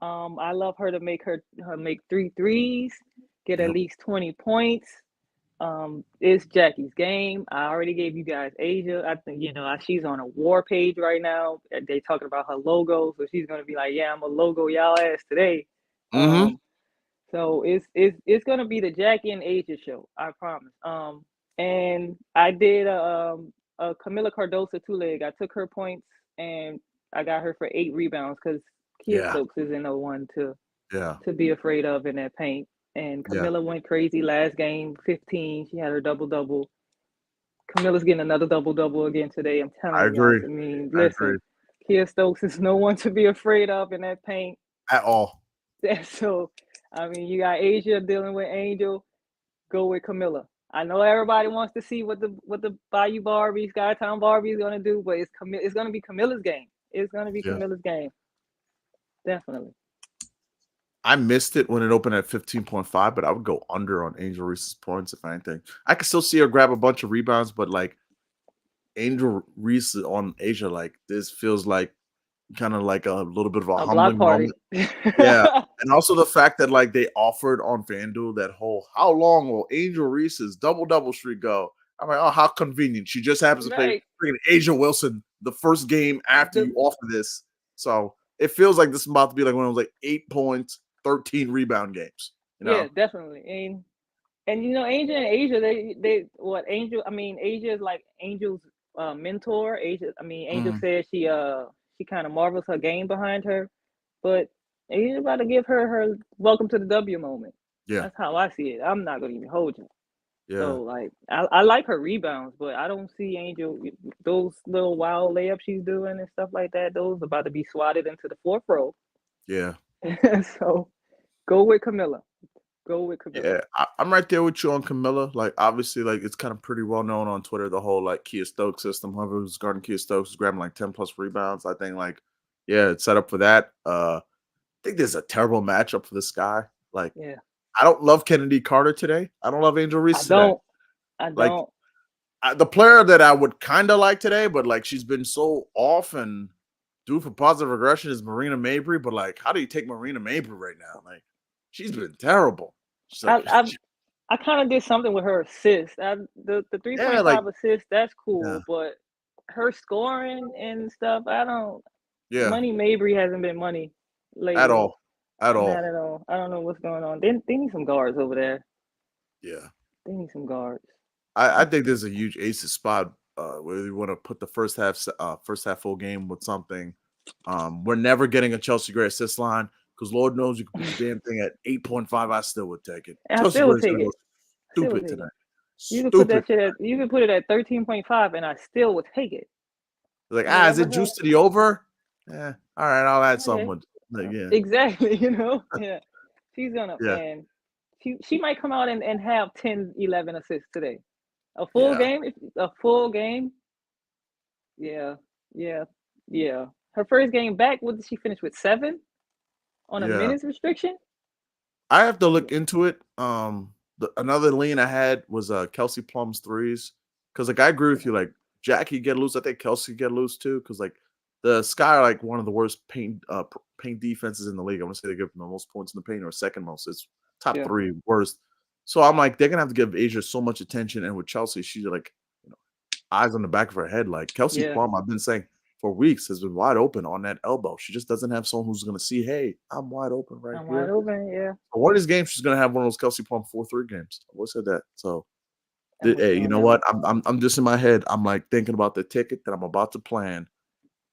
I love her to make her make 3 threes, get at least 20 points. It's Jackie's game. I already gave you guys Asia. I think she's on a war page right now. They talking about her logo, so she's gonna be like, "Yeah, I'm a logo y'all ass today." So it's gonna be the Jackie and Asia show. I promise. And I did a Camila Cardoso 2-leg. I took her points and I got her for 8 rebounds because Kia Stokes isn't the one to be afraid of in that paint. And Camila went crazy last game, 15. She had her double-double. Camilla's getting another double-double again today. I'm telling you. I mean, listen, Kia Stokes is no one to be afraid of in that paint. At all. So, I mean, you got Asia dealing with Angel. Go with Camilla. I know everybody wants to see what the Bayou Barbie, Skytown Barbie is going to do, but it's going to be Camilla's game. It's going to be Camilla's game. Definitely. I missed it when it opened at 15.5, but I would go under on Angel Reese's points if anything. I could still see her grab a bunch of rebounds, but like Angel Reese on Asia, like this feels like kind of like a little bit of a humbling moment. Yeah. And also the fact that like they offered on FanDuel that whole how long will Angel Reese's double streak go? I'm like, oh, how convenient. She just happens to play Right. freaking Asia Wilson the first game after you The, offer this. So it feels like this is about to be like one of those like 8 points, 13 rebound games. You yeah, know? definitely. And Angel and Asia, they what Angel? I mean, Asia is like Angel's mentor. Angel Mhm. said she kind of marvels her game behind her, but Asia's about to give her welcome to the W moment. Yeah. That's how I see it. I'm not gonna even hold you. Yeah. So like I like her rebounds, but I don't see Angel those little wild layups she's doing and stuff like that. Those about to be swatted into the fourth row. Yeah. So go with Camilla. Go with Camilla. Yeah, I'm right there with you on Camilla. Like, obviously, like it's kind of pretty well known on Twitter the whole like Kia Stokes system. Whoever was guarding Kia Stokes was grabbing like 10 plus rebounds. I think like, yeah, it's set up for that. I think there's a terrible matchup for this guy. Like, Yeah. I don't love Kennedy Carter today. I don't love Angel I Reese today. don't. I Like, don't. the player that I would kind of like today, but like she's been so off and due for positive regression is Marina Mabry. But like, how do you take Marina Mabry right now? Like, she's been terrible. She's like, I I I kind of did something with her assist. The yeah, like 3.5 assist, that's yeah, cool, but her scoring and stuff, I don't. yeah, Money Mabry hasn't been money at lately. all, at Not all. at all. I don't know what's going on. They need some guards over there. Yeah, They need some guards. I think there's a huge aces spot where you want to put the first half full game with something. We're never getting a Chelsea Gray assist line because Lord knows you can put the damn thing at 8.5. I still would take it. And I Chelsea still would Gray's take gonna go it. Still would stupid take it. tonight. You could put Stupid. that shit at. You could put it at 13.5, and I still would take it. Like, is Whatever it her. juice to the over? Yeah. All right, I'll add Okay. something. Like, yeah. Exactly. Yeah. She's gonna Yeah. and she might come out and have 10, 11 assists today. A full Yeah. game, if a full game, yeah, yeah, yeah. Her first game back, what did she finish with? 7 on a Yeah. minutes restriction? I have to look Yeah, into it. Another lean I had was Kelsey Plum's threes. Cause like I agree with yeah, you, like Jackie get loose. I think Kelsey get loose too. Cause like the Sky are like one of the worst paint defenses in the league. I want to say they give them the most points in the paint or second most. It's top yeah, three worst. So I'm like, they're gonna have to give Asia so much attention. And with Chelsea, she's like, you know, eyes on the back of her head. Like Kelsey yeah. Plum, I've been saying for weeks, has been wide open on that elbow. She just doesn't have someone who's gonna see, hey, I'm wide open right I'm wide here. open. Yeah, One of these games, she's gonna have one of those Kelsey Plum 4-3 games. I will say that. So, I'm with hey, you you on know that one. what? I'm just in my head. I'm like thinking about the ticket that I'm about to plan.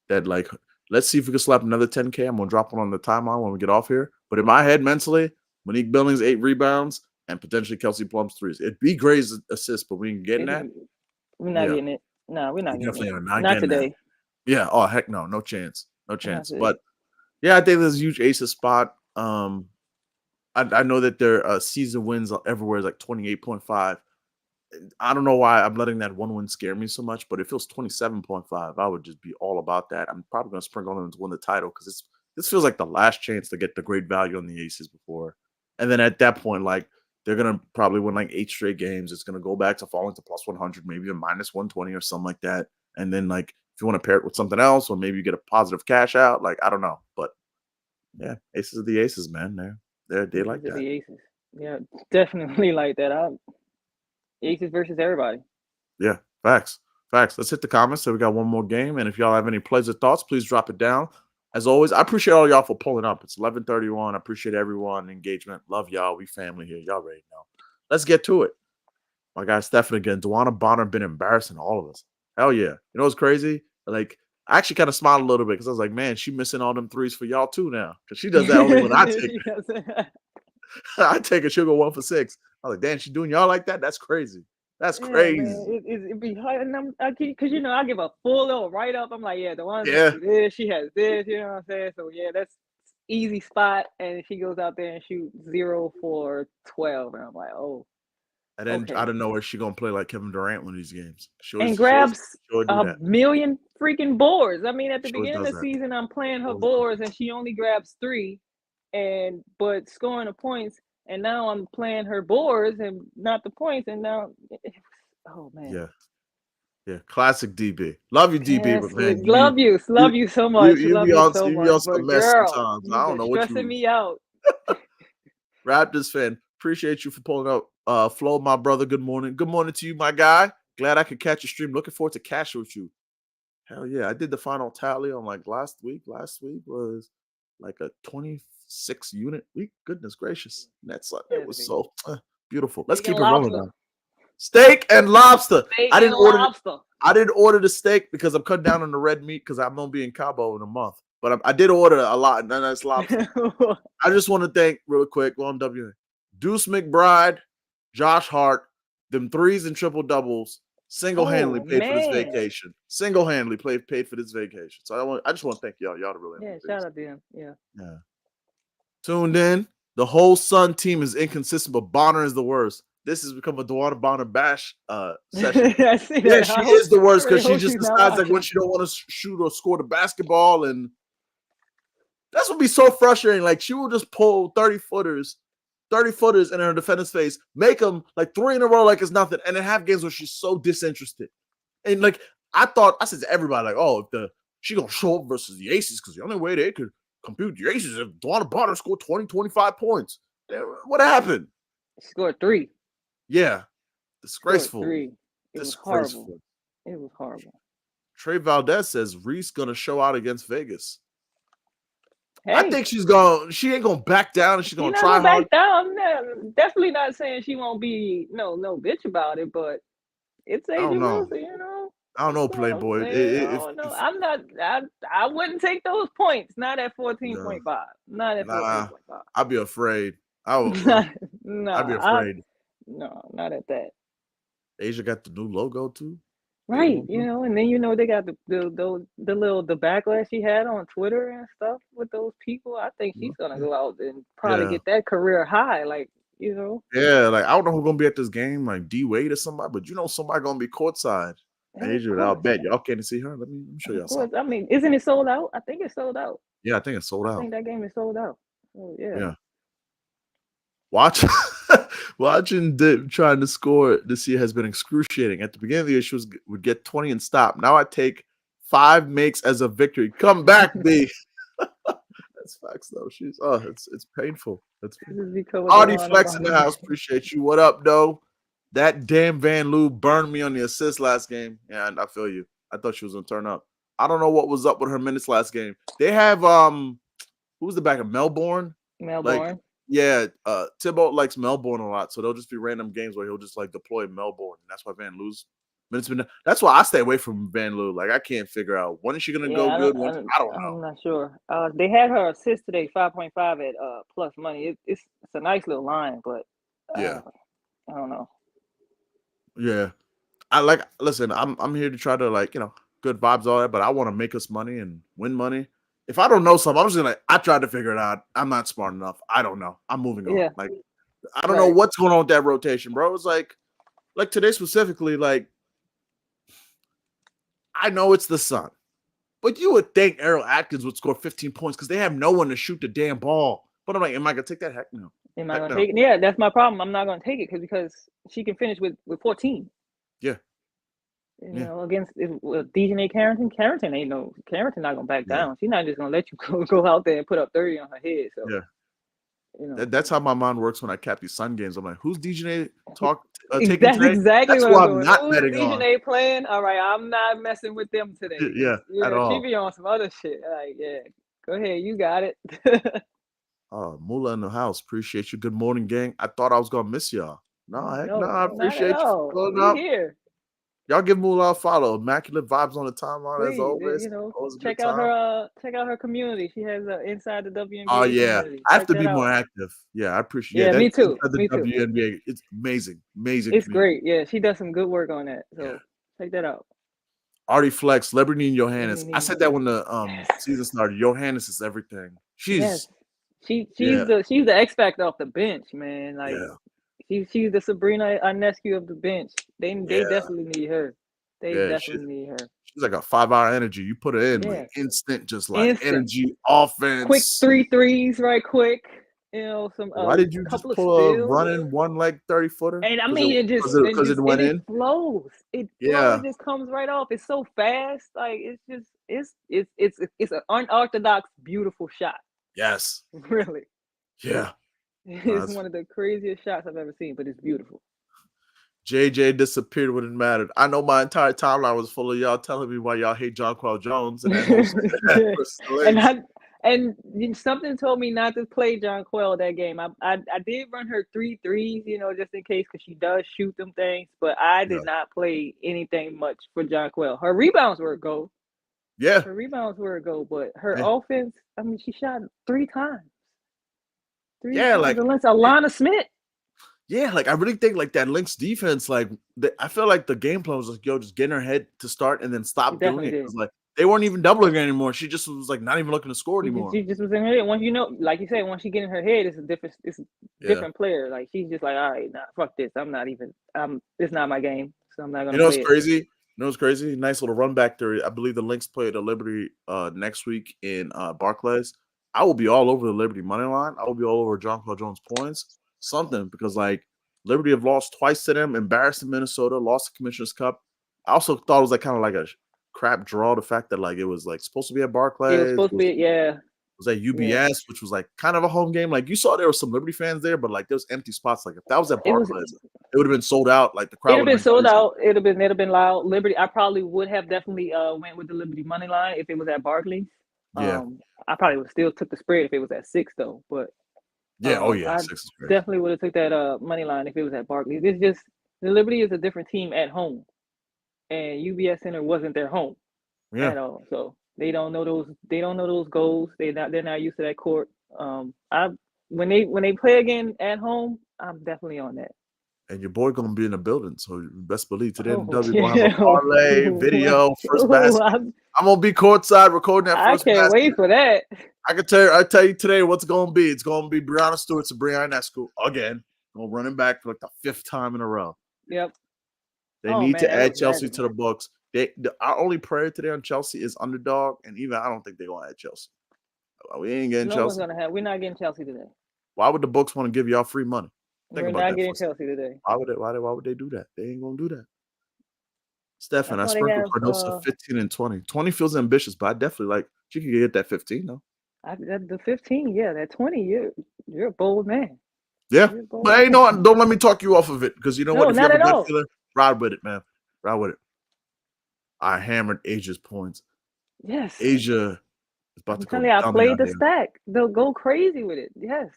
That like, let's see if we can slap another 10K. I'm gonna drop one on the timeline when we get off here. But in my head, mentally, Monique Billings 8 rebounds and potentially Kelsey Plum's threes. It'd be Gray's assist, but we can get in that. We're not Yeah, getting it. No, we're we not getting it. definitely are not Not getting that. today. Yeah. Oh heck no, no chance, no Not chance. today. But yeah, I think there's a huge aces spot. I know that their season wins everywhere is like 28.5. I don't know why I'm letting that one win scare me so much, but if it was 27.5, I would just be all about that. I'm probably going to sprinkle them to win the title because this feels like the last chance to get the great value on the aces before. And then at that point, like they're going to probably win like 8 straight games. It's going to go back to falling to plus 100, maybe a minus 120 or something like that. And then like if you want to pair it with something else, or maybe you get a positive cash out, like I don't know, but yeah, aces are the aces, man. They Aces like are that. the aces. Yeah, definitely like that. Aces versus everybody. Yeah, facts. Facts. Let's hit the comments. So we got one more game. And if y'all have any plays or thoughts, please drop it down. As always, I appreciate all y'all for pulling up. It's 11:31. I appreciate everyone engagement. Love y'all. We family here. Y'all ready now. Let's get to it. My guy Stefan again. Duana Bonner been embarrassing all of us. Hell yeah. You know what's crazy? Like, I actually kind of smiled a little bit because I was like, man, she missing all them threes for y'all too now. Because she does that only when I take She her. does it. I take her, she'll go 1 for 6. I was like, damn, she doing y'all like that? That's crazy. That's Yeah, man, crazy. it be hard, and because I give a full little write up. I'm like, yeah, the one's gonna Yeah. do this. She has this, you know what I'm saying? So yeah, that's easy spot, and she goes out there and shoot 0 for 12, and I'm like, oh, And then okay, out of nowhere, she gonna play like Kevin Durant one of these games. and grabs She always do a that. million freaking boards. I mean, at the She always beginning does of the that. season, I'm playing her Always does boards, that. and she only grabs 3, and but scoring the points. And now I'm playing her boards and not the points, and now, oh man. Yeah, yeah. Classic DB. Love you, DB, Yes, but man, love you so much, love you so you be much. on some But mess girl, sometimes. I you've don't been know what stressing you me out. Raptors fan. Appreciate you for pulling up. Flo, my brother. Good morning. Good morning to you, my guy. Glad I could catch your stream. Looking forward to catching with you. Hell yeah. I did the final tally on like last week. Last week was like a 26 unit week. Goodness gracious. That's like, it was so beautiful. Let's Steak and keep it rolling lobster. now. Steak and lobster. Steak I and didn't order lobster. I didn't order the steak because I'm cutting down on the red meat because I'm gonna be in Cabo in a month. But I did order a lot, and then that's lobster. I just want to thank real quick on WNBA. Deuce McBride, Josh Hart, them threes and triple doubles single-handedly paid for this vacation. Single-handedly paid for this vacation. So I just want to thank y'all. Y'all really shout out to him. Yeah. Tuned in. The whole Sun team is inconsistent, but Bonner is the worst. This has become a Dewana Bonner bash session. I see that. Yeah, she is the worst because she just decides like when watching. she don't want to shoot or score the basketball, and that's what be so frustrating. Like she will just pull 30-footers in her defender's face, make them like 3 in a row like it's nothing, and then have games where she's so disinterested. And like I said to everybody, like, oh, if she gonna show up versus the Aces because the only way they could compete with the Aces is if Dewana Bonner scored 20, 25 points. What happened? She scored 3. Yeah. Disgraceful. 3. It was horrible. It was horrible. Trey Valdez says Reese gonna show out against Vegas. Hey, I think she ain't gonna back down, and she's gonna try hard. Back down. I'm definitely not saying she won't be no bitch about it, but it's AJ Wilson, you know. I don't know, Playboy. I'm not. I wouldn't take those points. Not at 14.5. Not at 14.5. I'd be afraid. I'd be afraid. No, not at that. Asia got the new logo too. Right, you know, and then they got the backlash she had on Twitter and stuff with those people. I think she's gonna go out and probably get that career high, like, you know. Yeah, like I don't know who's gonna be at this game, like D Wade or somebody, but you know somebody gonna be courtside. Asia, I'll bet y'all can't see her. Let me show y'all something. I mean, isn't it sold out? I think it's sold out. Yeah, I think it's sold out. I think that game is sold out. Oh yeah. Yeah. Watching Dip trying to score this year has been excruciating. At the beginning of the year, she would get 20 and stop. Now I take 5 makes as a victory. Come back, B. That's facts though. It's painful. That's Audie Flex in the house. Appreciate you. What up, though? That damn Van Loo burned me on the assist last game. Yeah, I feel you. I thought she was gonna turn up. I don't know what was up with her minutes last game. They have who's the back of Melbourne? Melbourne. Yeah, Thibault likes Melbourne a lot, so there'll just be random games where he'll just like deploy Melbourne. And that's why Van Loo's minutes been. That's why I stay away from Van Loo. Like I can't figure out when is she gonna go good. I don't know. I'm not sure. They had her assist today, 5.5 at plus money. It's a nice little line, but I don't know. Yeah, listen. I'm here to try to good vibes all that, but I want to make us money and win money. If I don't know something, I'm just gonna I tried to figure it out. I'm not smart enough. I don't know. I'm moving on. Like I don't know what's going on with that rotation, bro. It's like today specifically, like I know it's the Sun, but you would think Errol Atkins would score 15 points because they have no one to shoot the damn ball. But I'm like, am I gonna take that? Heck no. Am I gonna take it? Yeah, that's my problem. I'm not gonna take it because she can finish with 14. Yeah. You know, against Dejanay Carrington. Carrington not gonna back down. She's not just gonna let you go out there and put up 30 on her head. So you know. That's how my mind works when I cap these Sun games. I'm like, who's Dejanay taking That's today? exactly that's what I'm not betting Dejanay playing. All right, I'm not messing with them today. At all. She be on some other shit. Like, go ahead, you got it. Mula in the house. Appreciate you. Good morning, gang. I thought I was gonna miss y'all. No, I appreciate you for pulling up. Here. Y'all give Mula a follow. Immaculate vibes on the timeline. Please, as always. You know, check out her community. She has inside the WNBA. Oh yeah, community. I have to be more active. Yeah, I appreciate. Yeah, me too. The WNBA, it's amazing. It's great. Yeah, she does some good work on that. So check that out. Artie Flex, Celebrity and Johannes. I said that when the season started. Johannes is everything. She's the X factor off the bench, man. Like she's the Sabrina Ionescu of the bench. They definitely need her. They definitely need her. She's like a 5-hour energy. You put her in like instant, just like energy, offense. Quick 3 threes, right quick. You know, some. Why did you just pull a running 30-footer? And I mean, it went in. It flows. It just comes right off. It's so fast. Like it's an unorthodox, beautiful shot. Yes. Really. Yeah. It's one of the craziest shots I've ever seen, but it's beautiful. JJ disappeared when it mattered. I know my entire timeline was full of y'all telling me why y'all hate Jonquel Jones and that whole versus the Lynx. And something told me not to play Jonquel that game. I did run her 3 threes, just in case, because she does shoot them things. But I Yeah. did not play anything much for Jonquel. Her rebounds were a go. Yeah. Her rebounds were a go, but her Yeah. offense, I mean, she shot 3 times. Yeah, like against Alana Smith. Yeah, like I really think like that Lynx defense, like I feel like the game plan was like, yo, just get in her head to start and then stop doing it. Because like they weren't even doubling her anymore. She just was like not even looking to score anymore. She just was in her head. Once like you said, once she get in her head, it's a different player. Like she's just like, all right, nah, fuck this. It's not my game, so I'm not gonna play it. Crazy? You know what's crazy? Nice little run back theory. I believe the Lynx play the Liberty next week in Barclays. I will be all over the Liberty money line. I will be all over Jonquel Jones points. Something because like Liberty have lost twice to them, embarrassed in Minnesota, lost the Commissioner's Cup. I also thought it was like kind of like a crap draw. The fact that like it was like supposed to be at Barclays. It was supposed to be, yeah. It was at UBS, which was like kind of a home game. Like you saw there were some Liberty fans there, but like there was empty spots. Like if that was at Barclays, it would have been sold out. Like the crowd would have been sold crazy. out. It'd have been loud. Liberty, I probably would have definitely went with the Liberty money line if it was at Barclays. Yeah. I probably would still took the spread if it was at 6 though. But yeah, I 6 is great. definitely would have took that money line if it was at Barclays. It's just the Liberty is a different team at home, and UBS Center wasn't their home at all. So they don't know those. They don't know those goals. They're not used to that court. When they play again at home, I'm definitely on that. And your boy gonna be in the building, so you best believe today in the W yeah. gonna have a parlay video, first basket. I'm gonna be courtside recording that first basket. I can't wait for that. I tell you today what's gonna be. It's gonna be Brianna Stewart and Brianna Escu again. Gonna running back for like the 5th time in a row. Yep. They need to add Chelsea to the books. Our only prayer today on Chelsea is underdog, and even I don't think they're gonna add Chelsea. We ain't getting Chelsea. We're not getting Chelsea today. Why would the books want to give y'all free money? We're not getting Chelsea today. Why would they do that? They ain't gonna do that. Stefan, I sprinkled Cardoso 15 and 20. 20 feels ambitious, but I definitely like she could get that 15 though. The 15, yeah, that 20, you're a bold man. Yeah, but hey, no, don't let me talk you off of it because you know what? If you have a good feeling, ride with it, man. Ride with it. I hammered Asia's points. Yes, Asia is about to go. I played the stack. They'll go crazy with it. Yes,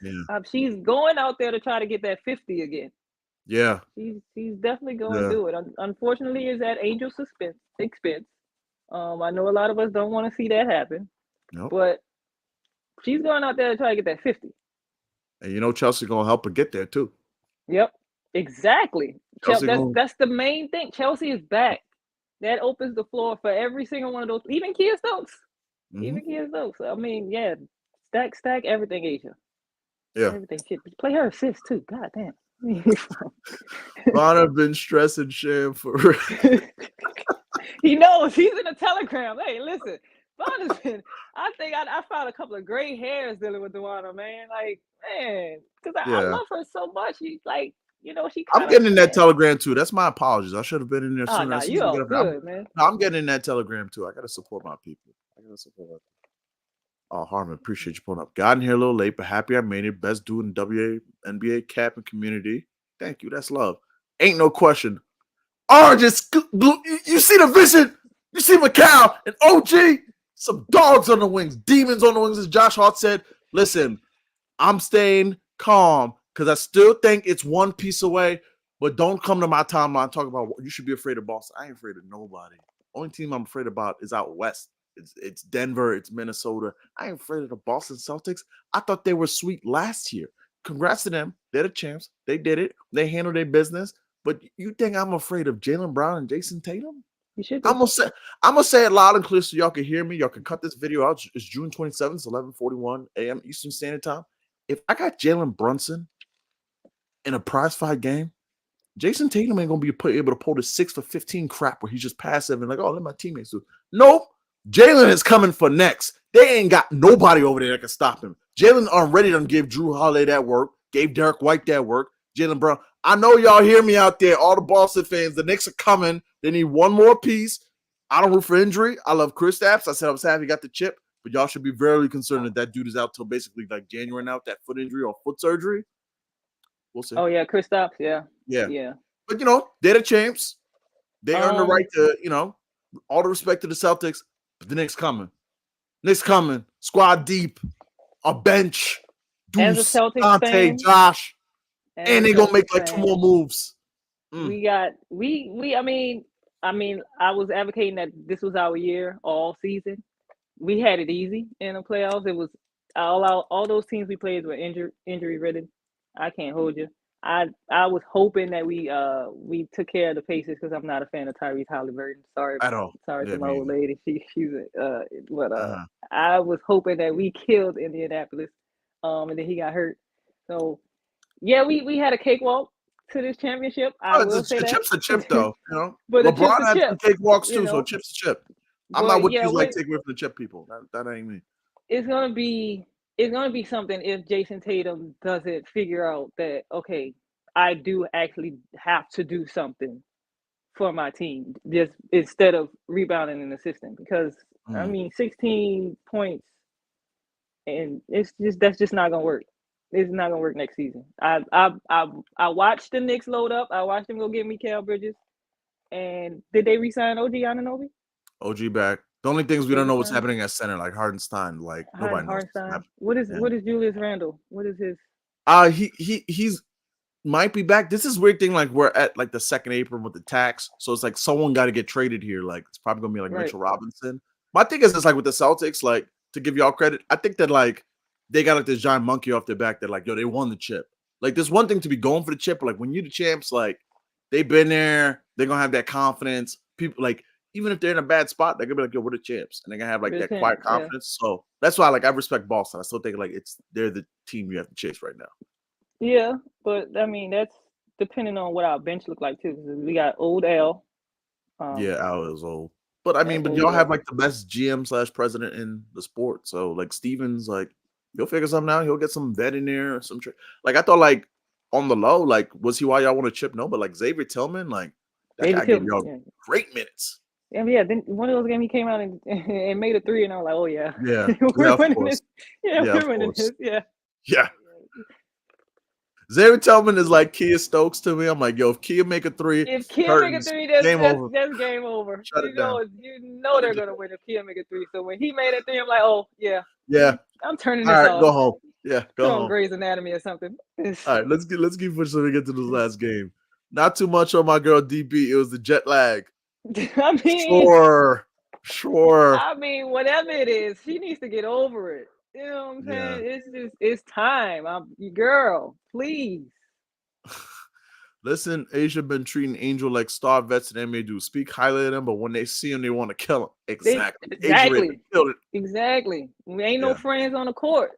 she's going out there to try to get that 50 again. Yeah, she's definitely going to do it. Unfortunately, it's at Angel's expense. I know a lot of us don't want to see that happen, but she's going out there to try to get that 50. And you know Chelsea gonna help her get there too. Yep, exactly. That's the main thing. Chelsea is back. That opens the floor for every single one of those, even Kia Stokes. Mm-hmm. Even Kia Stokes. I mean, yeah, stack everything, Asia. Yeah, everything. Shit, play her assist too. God damn. Bonner been stressing Sham for. He knows he's in a telegram. Hey, listen, Bonner's been. I think I found a couple of gray hairs dealing with Dewana, man. Like, man, because I love her so much. She's like, she. I'm getting in that telegram too. That's my apologies. I should have been in there sooner. Oh, no, you all good, man. I'm getting in that telegram too. I gotta support my people. Oh, Harmon, appreciate you pulling up. Got in here a little late, but happy I made it. Best dude in WNBA cap and community. Thank you. That's love. Ain't no question. Orange is, you see the vision. You see Macau and OG. Some dogs on the wings, demons on the wings, as Josh Hart said. Listen, I'm staying calm because I still think it's one piece away, but don't come to my timeline talking about you should be afraid of Boston. I ain't afraid of nobody. Only team I'm afraid about is out west. It's Denver. It's Minnesota. I ain't afraid of the Boston Celtics. I thought they were sweet last year. Congrats to them. They're the champs. They did it. They handled their business. But you think I'm afraid of Jaylen Brown and Jason Tatum? You should be. I'm gonna say it loud and clear so y'all can hear me. Y'all can cut this video out. It's June 27th, 11:41 a.m. Eastern Standard Time. If I got Jalen Brunson in a prize fight game, Jason Tatum ain't gonna be able to pull the 6 for 15 crap where he's just passive and like, oh, let my teammates do. Nope. Jalen is coming for next. They ain't got nobody over there that can stop him. Jalen already done gave Drew Holiday that work, gave Derek White that work. Jalen Brown. I know y'all hear me out there, all the Boston fans. The Knicks are coming. They need one more piece. I don't root for injury. I love Kristaps. I said I was happy he got the chip, but y'all should be very concerned that dude is out till basically like January now with that foot injury or foot surgery. We'll see. Oh, yeah, Kristaps, yeah. Yeah. But they're the champs. They earn the Um, right to, all the respect to the Celtics. But the Knicks coming. Squad deep, a bench, as a Deuce, Celtics Dante, fan, Josh, as and a they gonna make Celtics like 2 fan, more moves. we got we. I mean, I was advocating that this was our year all season. We had it easy in the playoffs. It was all those teams we played were injury ridden. I can't hold you. I was hoping that we took care of the Pacers because I'm not a fan of Tyrese Halliburton. Sorry, At all. sorry Yeah, to my me old either. lady. She's but Uh-huh. I was hoping that we killed Indianapolis, and then he got hurt. So yeah, we had a cakewalk to this championship. I Oh, will say a that. chip's a chip, though. But a chip's LeBron a had some chip, cakewalks you too, so know. chip's a chip. I'm not But with yeah, these like take away from the chip people. That ain't me. it's gonna be something if Jason Tatum doesn't figure out that okay, I do actually have to do something for my team just instead of rebounding and assisting because I Mm. mean 16 points and that's just not gonna work. It's not gonna work next season. I watched the Knicks load up. I watched them go get Mikal Bridges. And did they resign OG Anunoby? OG back. The only things we They don't know what's resign happening at center, like Hardenstein. Like nobody knows what's Hartenstein. happening. Yeah. What is Julius Randle? What is his? He's might be back. This is weird thing. Like we're at like the second apron with the tax, so it's like someone got to get traded here. Like it's probably gonna be like Right. Mitchell Robinson. My thing is, it's like with the Celtics. Like to give y'all credit, I think that like they got like this giant monkey off their back. That like they won the chip. Like there's one thing to be going for the chip, but like when you're the champs, like they've been there, they're gonna have that confidence. People like even if they're in a bad spot, they're gonna be like, we're the champs, and they're gonna have like that quiet Yeah. confidence. So that's why like I respect Boston. I still think like they're the team you have to chase right now. Yeah, but I mean that's depending on what our bench look like too. We got old L. Yeah, Al is old. But I mean, but Old y'all have L. like the best GM/president in the sport. So like Stevens, like he'll figure something out. He'll get some vet in there or some like I thought like on the low, like was he why y'all want to chip? No, but like Xavier Tillman, like that David guy gave Tillman. y'all Yeah. great minutes. Yeah. Then one of those games he came out and made a three, and I was like, oh yeah, Yeah, we're of winning course. this. Yeah, Yeah, of we're winning course. this. Yeah. Yeah. Xavier Tillman is like Kia Stokes to me. I'm like, yo, if Kia make a three, If Kia make a curtains, three, game over. that's game over. Shut it down. You know they're gonna win if Kia make a three. So when he made that three, I'm like, oh yeah, Yeah. I'm turning All this right, off. go home. Yeah, go Put on home. Grey's Anatomy or something. All right, let's keep pushing so we get to this last game. Not too much on my girl DB. It was the jet lag. I mean, Sure. I mean, whatever it is, she needs to get over it. You know what I'm saying? It's time. Girl, please. Listen, Asia been treating Angel like star vets and NBA do. Speak highly of them, but when they see him, they want to kill him. Exactly. Exactly. Killed it. Exactly. We ain't no friends on the court.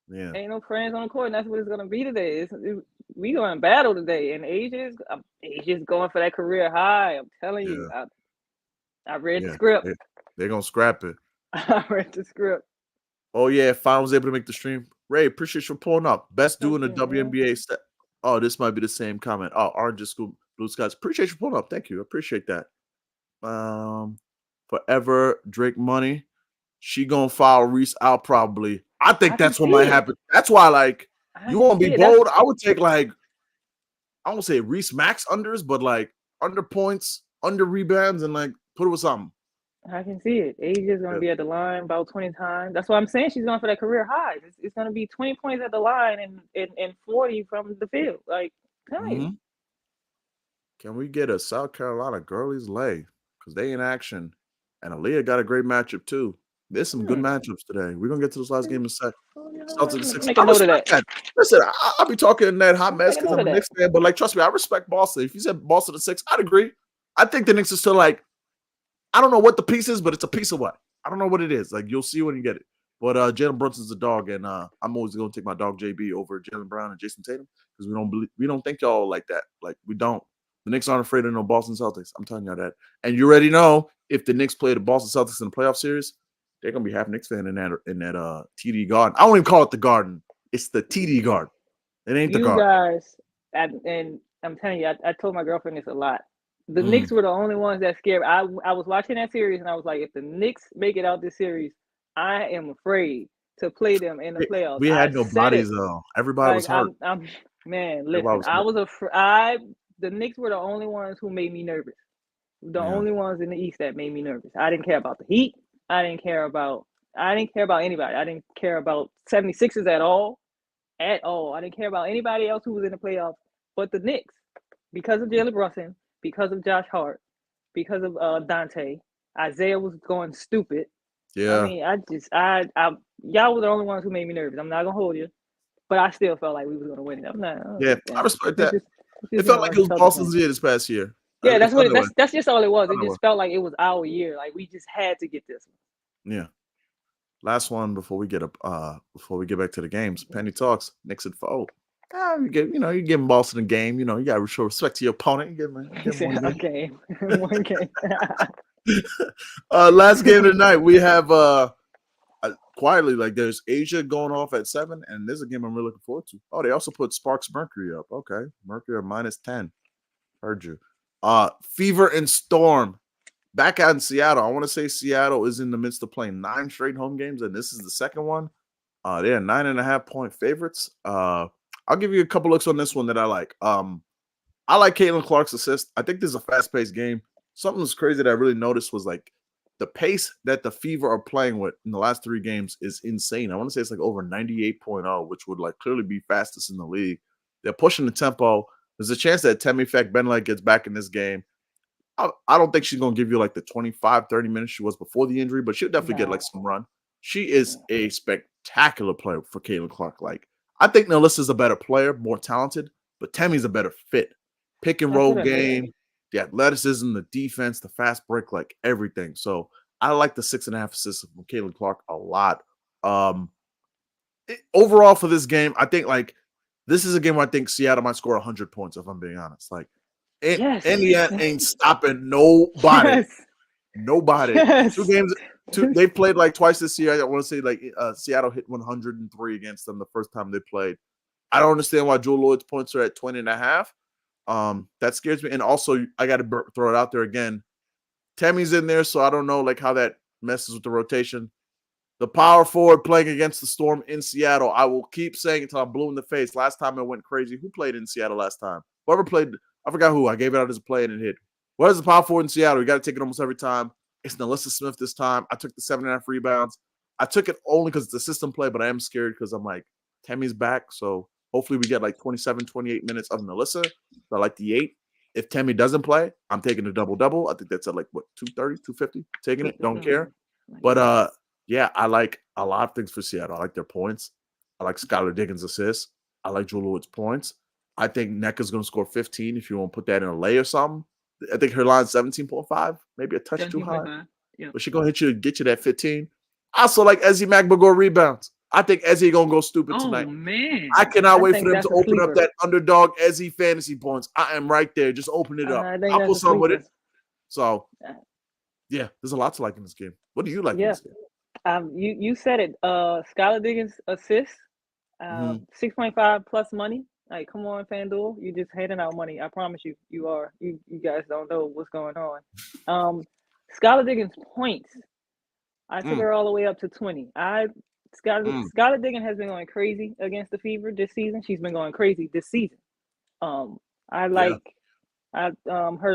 Yeah. Ain't no friends on the court, and that's what it's gonna be today. We going battle today, and Asia's going for that career high. I'm telling you, I read the script. They're gonna scrap it. I read the script. Oh yeah, if I was able to make the stream. Ray, appreciate you pulling up. Best dude in the WNBA. Oh, this might be the same comment. Oh, Orange School Blue Skies. Appreciate you pulling up. Thank you. Appreciate that. Forever Drake Money. She gonna file Reese out probably. I think that's what might happen. That's why, like, you won't be bold. I would take like, I won't say Reese max unders, but like under points, under rebounds, and like put it with something. I can see it. Asia's gonna be at the line about 20 times. That's why I'm saying she's going for that career high. It's gonna be 20 points at the line and 40 from the field. Like, tell you. Can we get a South Carolina girlies lay? Because they in action. And Aaliyah got a great matchup too. There's some good matchups today. We're gonna get to this last game in a sec. Celtics 6. Make a note of that. Listen, I'll be talking that hot mess because I'm a Knicks fan, but like trust me, I respect Boston. If you said Boston to 6, I'd agree. I think the Knicks are still like, I don't know what the piece is, but it's a piece of what? I don't know what it is. Like you'll see when you get it. But Jalen Brunson's a dog, and I'm always gonna take my dog JB over Jaylen Brown and Jason Tatum because we don't think y'all like that. Like we don't. The Knicks aren't afraid of no Boston Celtics. I'm telling y'all that. And you already know if the Knicks play the Boston Celtics in the playoff series, they're gonna be half Knicks fan in that TD Garden. I don't even call it the Garden. It's the TD Garden. It ain't the Garden. You guys, and I'm telling you, I told my girlfriend this a lot. The Knicks were the only ones that scared. I was watching that series and I was like, if the Knicks make it out this series, I am afraid to play them in the playoffs. We had no bodies though. Everybody was hurt. Man, listen, I was afraid. the Knicks were the only ones who made me nervous. The Yeah. only ones in the East that made me nervous. I didn't care about the Heat. I didn't care about anybody. I didn't care about 76ers at all. At all. I didn't care about anybody else who was in the playoffs but the Knicks. Because of Jalen Brunson, because of Josh Hart, because of Dante. Isaiah was going stupid. I Yeah. mean, y'all were the only ones who made me nervous. I'm not gonna hold you, but I still felt like we was gonna win. I'm not. Yeah. I Damn. respect that. It's It just felt gonna like run it was Celtics Boston's fans. year this past year. Yeah, It felt that way. that's just all it was. Felt It that way. just felt like it was our year. Like we just had to get this one. Yeah. Last one before we get back to the games. Penny talks. Knicks and foe. You give Boston a game. You gotta show respect to your opponent. You He give him said, one game. "Okay, one game." Last game of the night, we have quietly, like, there's Asia going off at 7, and there's a game I'm really looking forward to. Oh, they also put Sparks Mercury up. Okay, Mercury at -10. Heard you. Fever and Storm back out in Seattle. I want to say Seattle is in the midst of playing 9 straight home games, and this is the second one. They are 9.5-point favorites. I'll give you a couple looks on this one that I like. I like Caitlin Clark's assist. I think this is a fast-paced game. Something that's crazy that I really noticed was like the pace that the Fever are playing with in the last 3 games is insane. I want to say it's like over 98.0, which would like clearly be fastest in the league. They're pushing the tempo. There's a chance that Temi Benlek gets back in this game. I don't think she's going to give you like the 25, 30 minutes she was before the injury, but she'll definitely get like some run. She is a spectacular player for Caitlin Clark. Like, I think Nalissa's a better player, more talented, but Temi's a better fit. Pick and roll game, the athleticism, the defense, the fast break, like everything. So I like the 6.5 assists from Caitlin Clark a lot. Overall for this game, I think like this is a game where I think Seattle might score 100 points, if I'm being honest. Like, Indiana ain't stopping nobody. Yes. Nobody. Yes. They've played like twice this year. I want to say like Seattle hit 103 against them the first time they played. I don't understand why Jewel Lloyd's points are at 20.5. That scares me. And also, I got to throw it out there again. Temi's in there, so I don't know like how that messes with the rotation. The power forward playing against the Storm in Seattle. I will keep saying it until I'm blue in the face. Last time it went crazy. Who played in Seattle last time? Whoever played, I forgot who. I gave it out as a play and it hit. Where's the power forward in Seattle? You got to take it almost every time. It's Nalissa Smith this time. I took the 7.5 rebounds. I took it only because it's a system play, but I am scared because I'm like, Temi's back. So hopefully we get like 27, 28 minutes of Nalissa. So I like the 8. If Temi doesn't play, I'm taking a double-double. I think that's at like, what, 230, 250? Taking it. Don't care. But, yeah, I like a lot of things for Seattle. I like their points. I like Skylar Diggins' assists. I like Jewel Lloyd's points. I think Nneka's going to score 15 if you want to put that in a lay or something. I think her line's 17.5, maybe a touch too high. Yeah. But she's going to get you that 15. I also like Ezzy McBagor rebounds. I think Ezzy going to go stupid tonight. Oh, man. I cannot wait for them to open up that underdog Ezzy fantasy points. I am right there. Just open it up. I'll put some with it. So, yeah, there's a lot to like in this game. What do you like in this game? You said it. Skylar Diggins assists, 6.5 plus money. Like, come on, FanDuel, you just handing out money. I promise you, you are. You guys don't know what's going on. Skylar Diggins points. I took her all the way up to 20. Skylar Diggins has been going crazy against the Fever this season. She's been going crazy this season. Her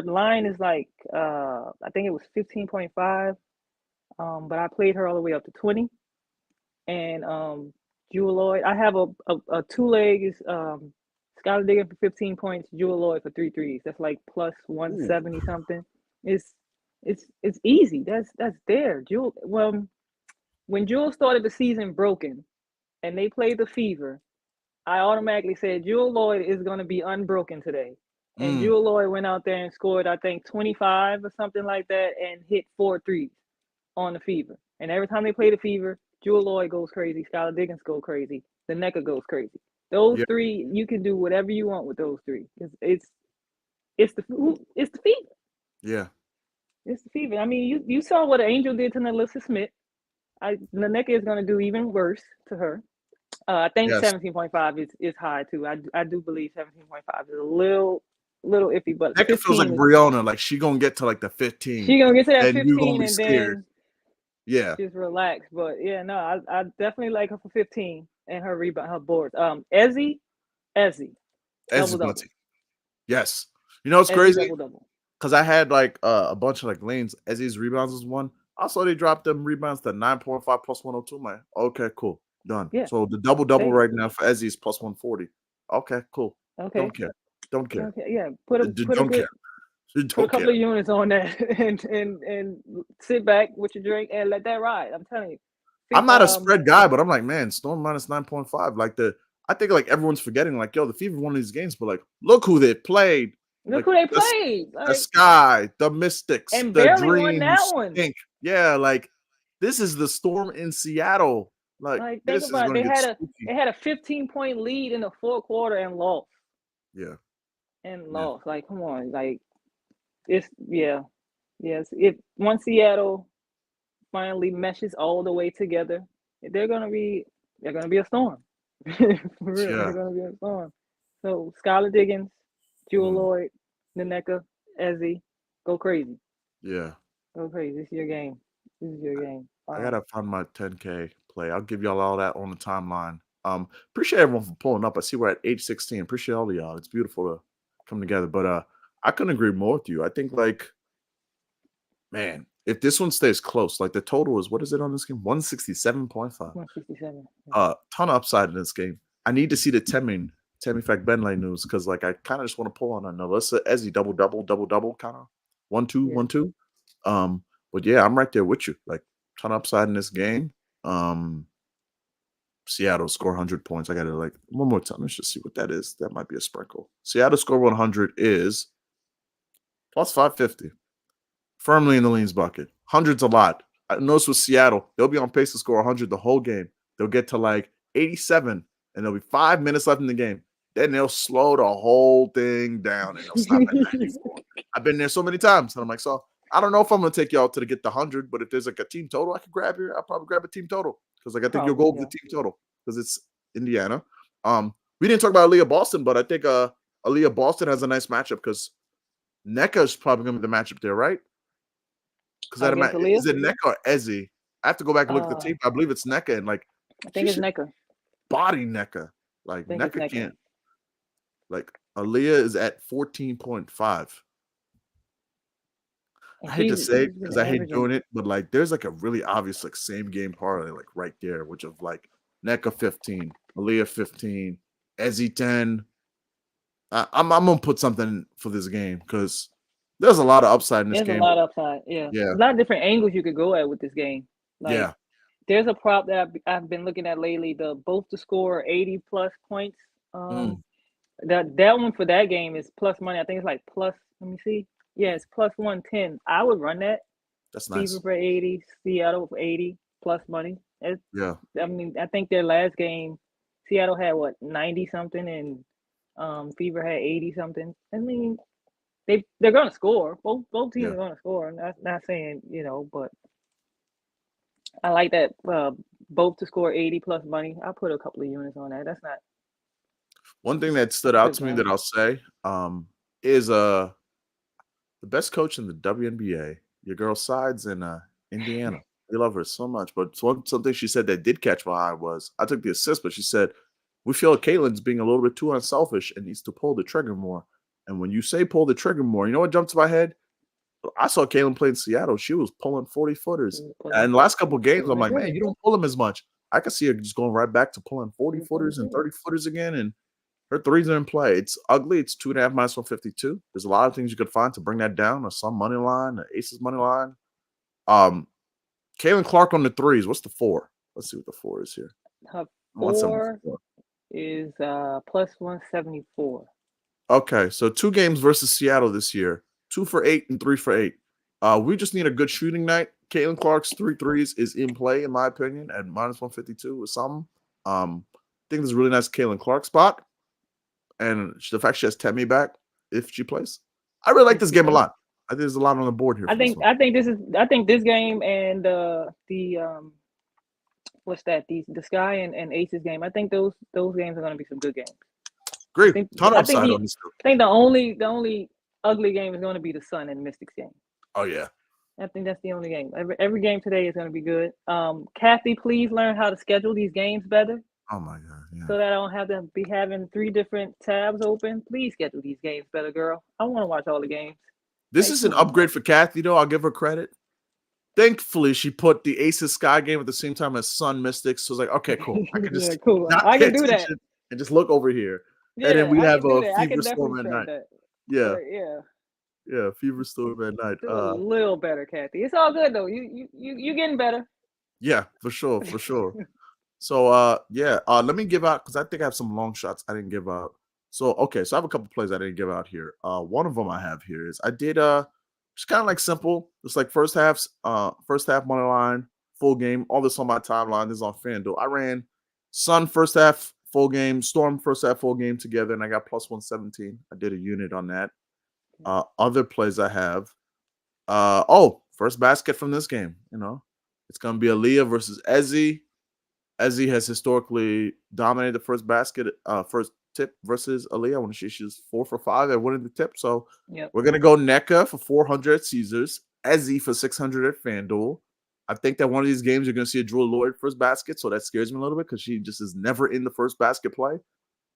line is like I think it was 15.5. But I played her all the way up to 20. And Jewel Lloyd, I have a 2-leg is Skylar Diggins for 15 points, Jewel Lloyd for 3 threes. That's like plus 170 something. It's easy. That's there. Jewel, when Jewel started the season broken and they played the Fever, I automatically said Jewel Lloyd is going to be unbroken today. And Jewel Lloyd went out there and scored, I think, 25 or something like that and hit 4 threes on the Fever. And every time they play the Fever, Jewel Lloyd goes crazy, Skylar Diggins goes crazy, the Nneka goes crazy. Those 3, you can do whatever you want with those 3. It's the Fever. Yeah. It's the Fever. I mean, you saw what Angel did to Nalissa Smith. Nneka is going to do even worse to her. I think 17.5 is high too. I do believe 17.5 is a little iffy, but Nneka feels like Brianna. Like she gonna get to like the 15. She gonna get to that and 15, you're gonna be and scared. then just relax. But yeah, no, I definitely like her for 15 and her rebound, her boards. Ezzy, double. Yes. You know what's crazy? double. Because I had like a bunch of like lanes. Ezzy's rebounds was one. Also, they dropped them rebounds to 9.5 plus 102. Man, okay, cool, done. Yeah. So the double Hey. right now for Ezzy is plus 140. Okay, cool. Okay. Don't care. Don't care. Okay. Yeah. Put a Don't good care. put a Don't couple care. of units on that and sit back with your drink and let that ride. I'm telling you. I'm not a spread guy, but I'm like, man, Storm minus 9.5. Like I think like everyone's forgetting, like, yo, the Fever won these games, but like, look who they played. Look Like who they played. the Like, Sky, the Mystics, and the barely won that Dreams, one. Inc. Yeah, like this is the Storm in Seattle. Like Like, think this is about it. gonna get spooky. They had a 15-point lead in the fourth quarter and lost. Yeah, And yeah, lost. Like, come on. Like, it's yes. If once Seattle finally meshes all the way together, they're gonna be a storm. For real, they're yeah. gonna be a storm. So Skylar Diggins, Jewel Mm, Lloyd, Naneka, Ezzy, go crazy. yeah. Go crazy. This is your game. This is your game. I gotta find my 10K play. I'll give y'all all that on the timeline. Appreciate everyone for pulling up. I see we're at age 16. Appreciate all of y'all. It's beautiful to come together. But I couldn't agree more with you. I think like, man, if this one stays close, like the total is what is it on this game? 167.5. 167. Ton of upside in this game. I need to see the Temming Fact Benley news because like I kind of just want to pull on Alyssa Ezzy double kind of 1-2 Yeah. 1-2. But yeah, I'm right there with you. Like ton of upside in this game. Um, Seattle score 100 points. I got to like one more time. Let's just see what that is. That might be a sprinkle. Seattle score 100 is plus 550. Firmly in the leans bucket. 100's a lot. I noticed with Seattle, they'll be on pace to score 100 the whole game. They'll get to like 87, and there'll be 5 minutes left in the game. Then they'll slow the whole thing down, and they'll stop at 94. I've been there so many times, and I'm like, so I don't know if I'm going to take y'all to get the 100, but if there's like a team total I could grab here, I'll probably grab a team total because like I think you'll go Probably, over the team total because it's Indiana. We didn't talk about Aaliyah Boston, but I think Aaliyah Boston has a nice matchup because NECA is probably going to be the matchup there, right? Because against Aaliyah. is it NECA or Ezzy? I have to go back and look at the tape. I believe it's NECA, and like I she think it's should NECA. body NECA. Like I think it's NECA NECA. can't. Like Aaliyah is at 14.5. And I hate to she's say it been because I hate averaging. doing it, but like there's like a really obvious like same game parlay like right there, which of like NECA 15, Aaliyah 15, Ezzy 10. I'm gonna put something for this game because there's a lot of upside in this There's a game. lot of upside. Yeah. Yeah, A lot of different angles you could go at with this game. Like, yeah. there's a prop that I've been looking at lately. Both to score 80 plus points. Mm, That one for that game is plus money. I think it's like plus. Let me see. Yeah, it's plus 110. I would run that. that's Fever nice. for 80, Seattle for 80 plus money. Yeah, I mean, I think their last game, Seattle had what 90 something, and Fever had 80 something. I mean, they're gonna score. Both teams yeah. are gonna score. I'm not saying but I like that both to score 80 plus money. I'll put a couple of units on that. That's not One thing that stood that's out good to me that value. I'll say is the best coach in the WNBA. Your girl Sides in Indiana. We love her so much. But something she said that did catch my eye was I took the assist, but she said we feel Caitlin's being a little bit too unselfish and needs to pull the trigger more. And when you say pull the trigger more, you know what jumped to my head? I saw Caitlin play in Seattle. She was pulling 40 footers. And the last couple of games, Pulling I'm the like, man, trigger. you don't pull them as much. I could see her just going right back to pulling 40 Pulling the footers and trigger. 30 footers again. And her threes are in play. It's ugly. It's 2.5 minus 152. There's a lot of things you could find to bring that down. Or some money line, the Aces money line. Kaylin Clark on the threes. What's the 4? Let's see what the 4 is here. Her 4 174. is plus 174. Okay, so 2 games versus Seattle this year. 2 for 8 and 3 for 8. We just need a good shooting night. Caitlin Clark's 3 threes is in play, in my opinion, at minus 152 or something. I think there's a really nice Caitlin Clark spot. And the fact she has Temmie back if she plays. I really like If this she game a plays. lot. I think there's a lot on the board here I for this think one. I think this game and the what's that? The Sky and Aces game. I think those games are going to be some good games. Great. Ton of upside on this. I think the only ugly game is going to be the Sun and Mystics game. Oh, yeah. I think that's the only game. Every game today is going to be good. Kathy, please learn how to schedule these games better. Oh my god, yeah. so that I don't have to be having 3 different tabs open. Please schedule these games better, girl. I want to watch all the games. This Like, is come an on. upgrade for Kathy, though. I'll give her credit. Thankfully, she put the Aces Sky game at the same time as Sun Mystics. So it's like, okay, cool. I can Yeah, just cool. not I pay can do that. attention and just look over here. And then Yeah, we I have can do a that. I Fever can definitely Storm at scrub night. that. Yeah, But yeah, yeah, Fever Storm at night. do a little better, Kathy. It's all good though. You getting better. Yeah, for sure, for sure. So yeah, let me give out because I think I have some long shots I didn't give out. So okay, so I have a couple plays I didn't give out here. One of them I have here is I did just kind of like simple. It's like first half money line, full game. All this on my timeline. This is on FanDuel. I ran Sun first half full game, Storm first half full game together, and I got plus 117. I did a unit on that. Other plays I have. First basket from this game. It's gonna be Aaliyah versus Ezzy. Ezzy has historically dominated the first basket, first tip versus Aaliyah. I want to say she's 4 for 5 at winning the tip. So Yep. we're gonna go NECA for 400 at Caesars, Ezzy for 600 at FanDuel. I think that one of these games you're gonna see a Drew Lloyd first basket, so that scares me a little bit because she just is never in the first basket play.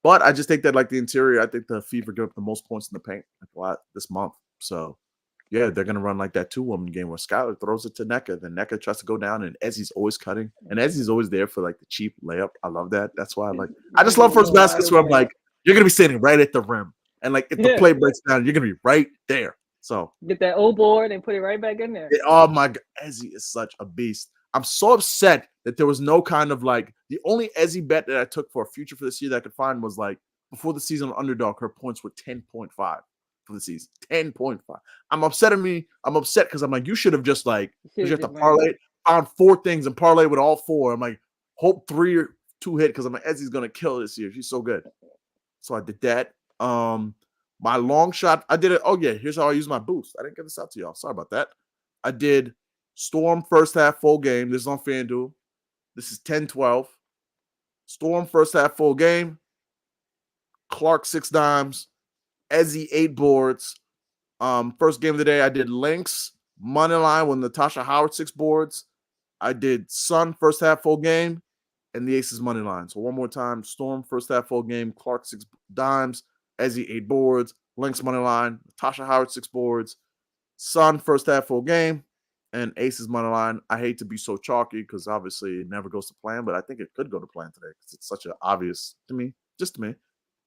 But I just think that like the interior, I think the Fever give up the most points in the paint this month. So yeah, they're gonna run like that 2-woman game where Skylar throws it to NECA, then NECA tries to go down, and Ezzy's always cutting, and Ezzy's always there for like the cheap layup. I love that. That's why I just love first baskets where I'm like, you're gonna be standing right at the rim, and like if the play breaks down, you're gonna be right there. So get that old board and put it right back in there. oh my god, Ezzy is such a beast. I'm so upset that there was no kind of like the only Ezzy bet that I took for a future for this year that I could find was like before the season on Underdog, her points were 10.5 for the season. 10.5. I'm upset because I'm like, you should have just like because you have to parlay found 4 things and parlay with all 4. I'm like, hope 3 or 2 hit because I'm like, Ezzy's gonna kill this year. She's so good. So I did that. My long shot, I did it. Oh, yeah, here's how I use my boost. I didn't get this out to y'all. Sorry about that. I did Storm first half full game. This is on FanDuel. This is 10-12. Storm first half full game. Clark 6 dimes. Ezzy 8 boards. First game of the day, I did Lynx money line with Natasha Howard 6 boards. I did Sun first half full game and the Aces money line. So one more time, Storm first half full game, Clark 6 dimes, Ezzy 8 boards, Lynx money line, Natasha Howard 6 boards, Sun first half full game, and Aces money line. I hate to be so chalky because obviously it never goes to plan, but I think it could go to plan today because it's such an obvious to me, just to me.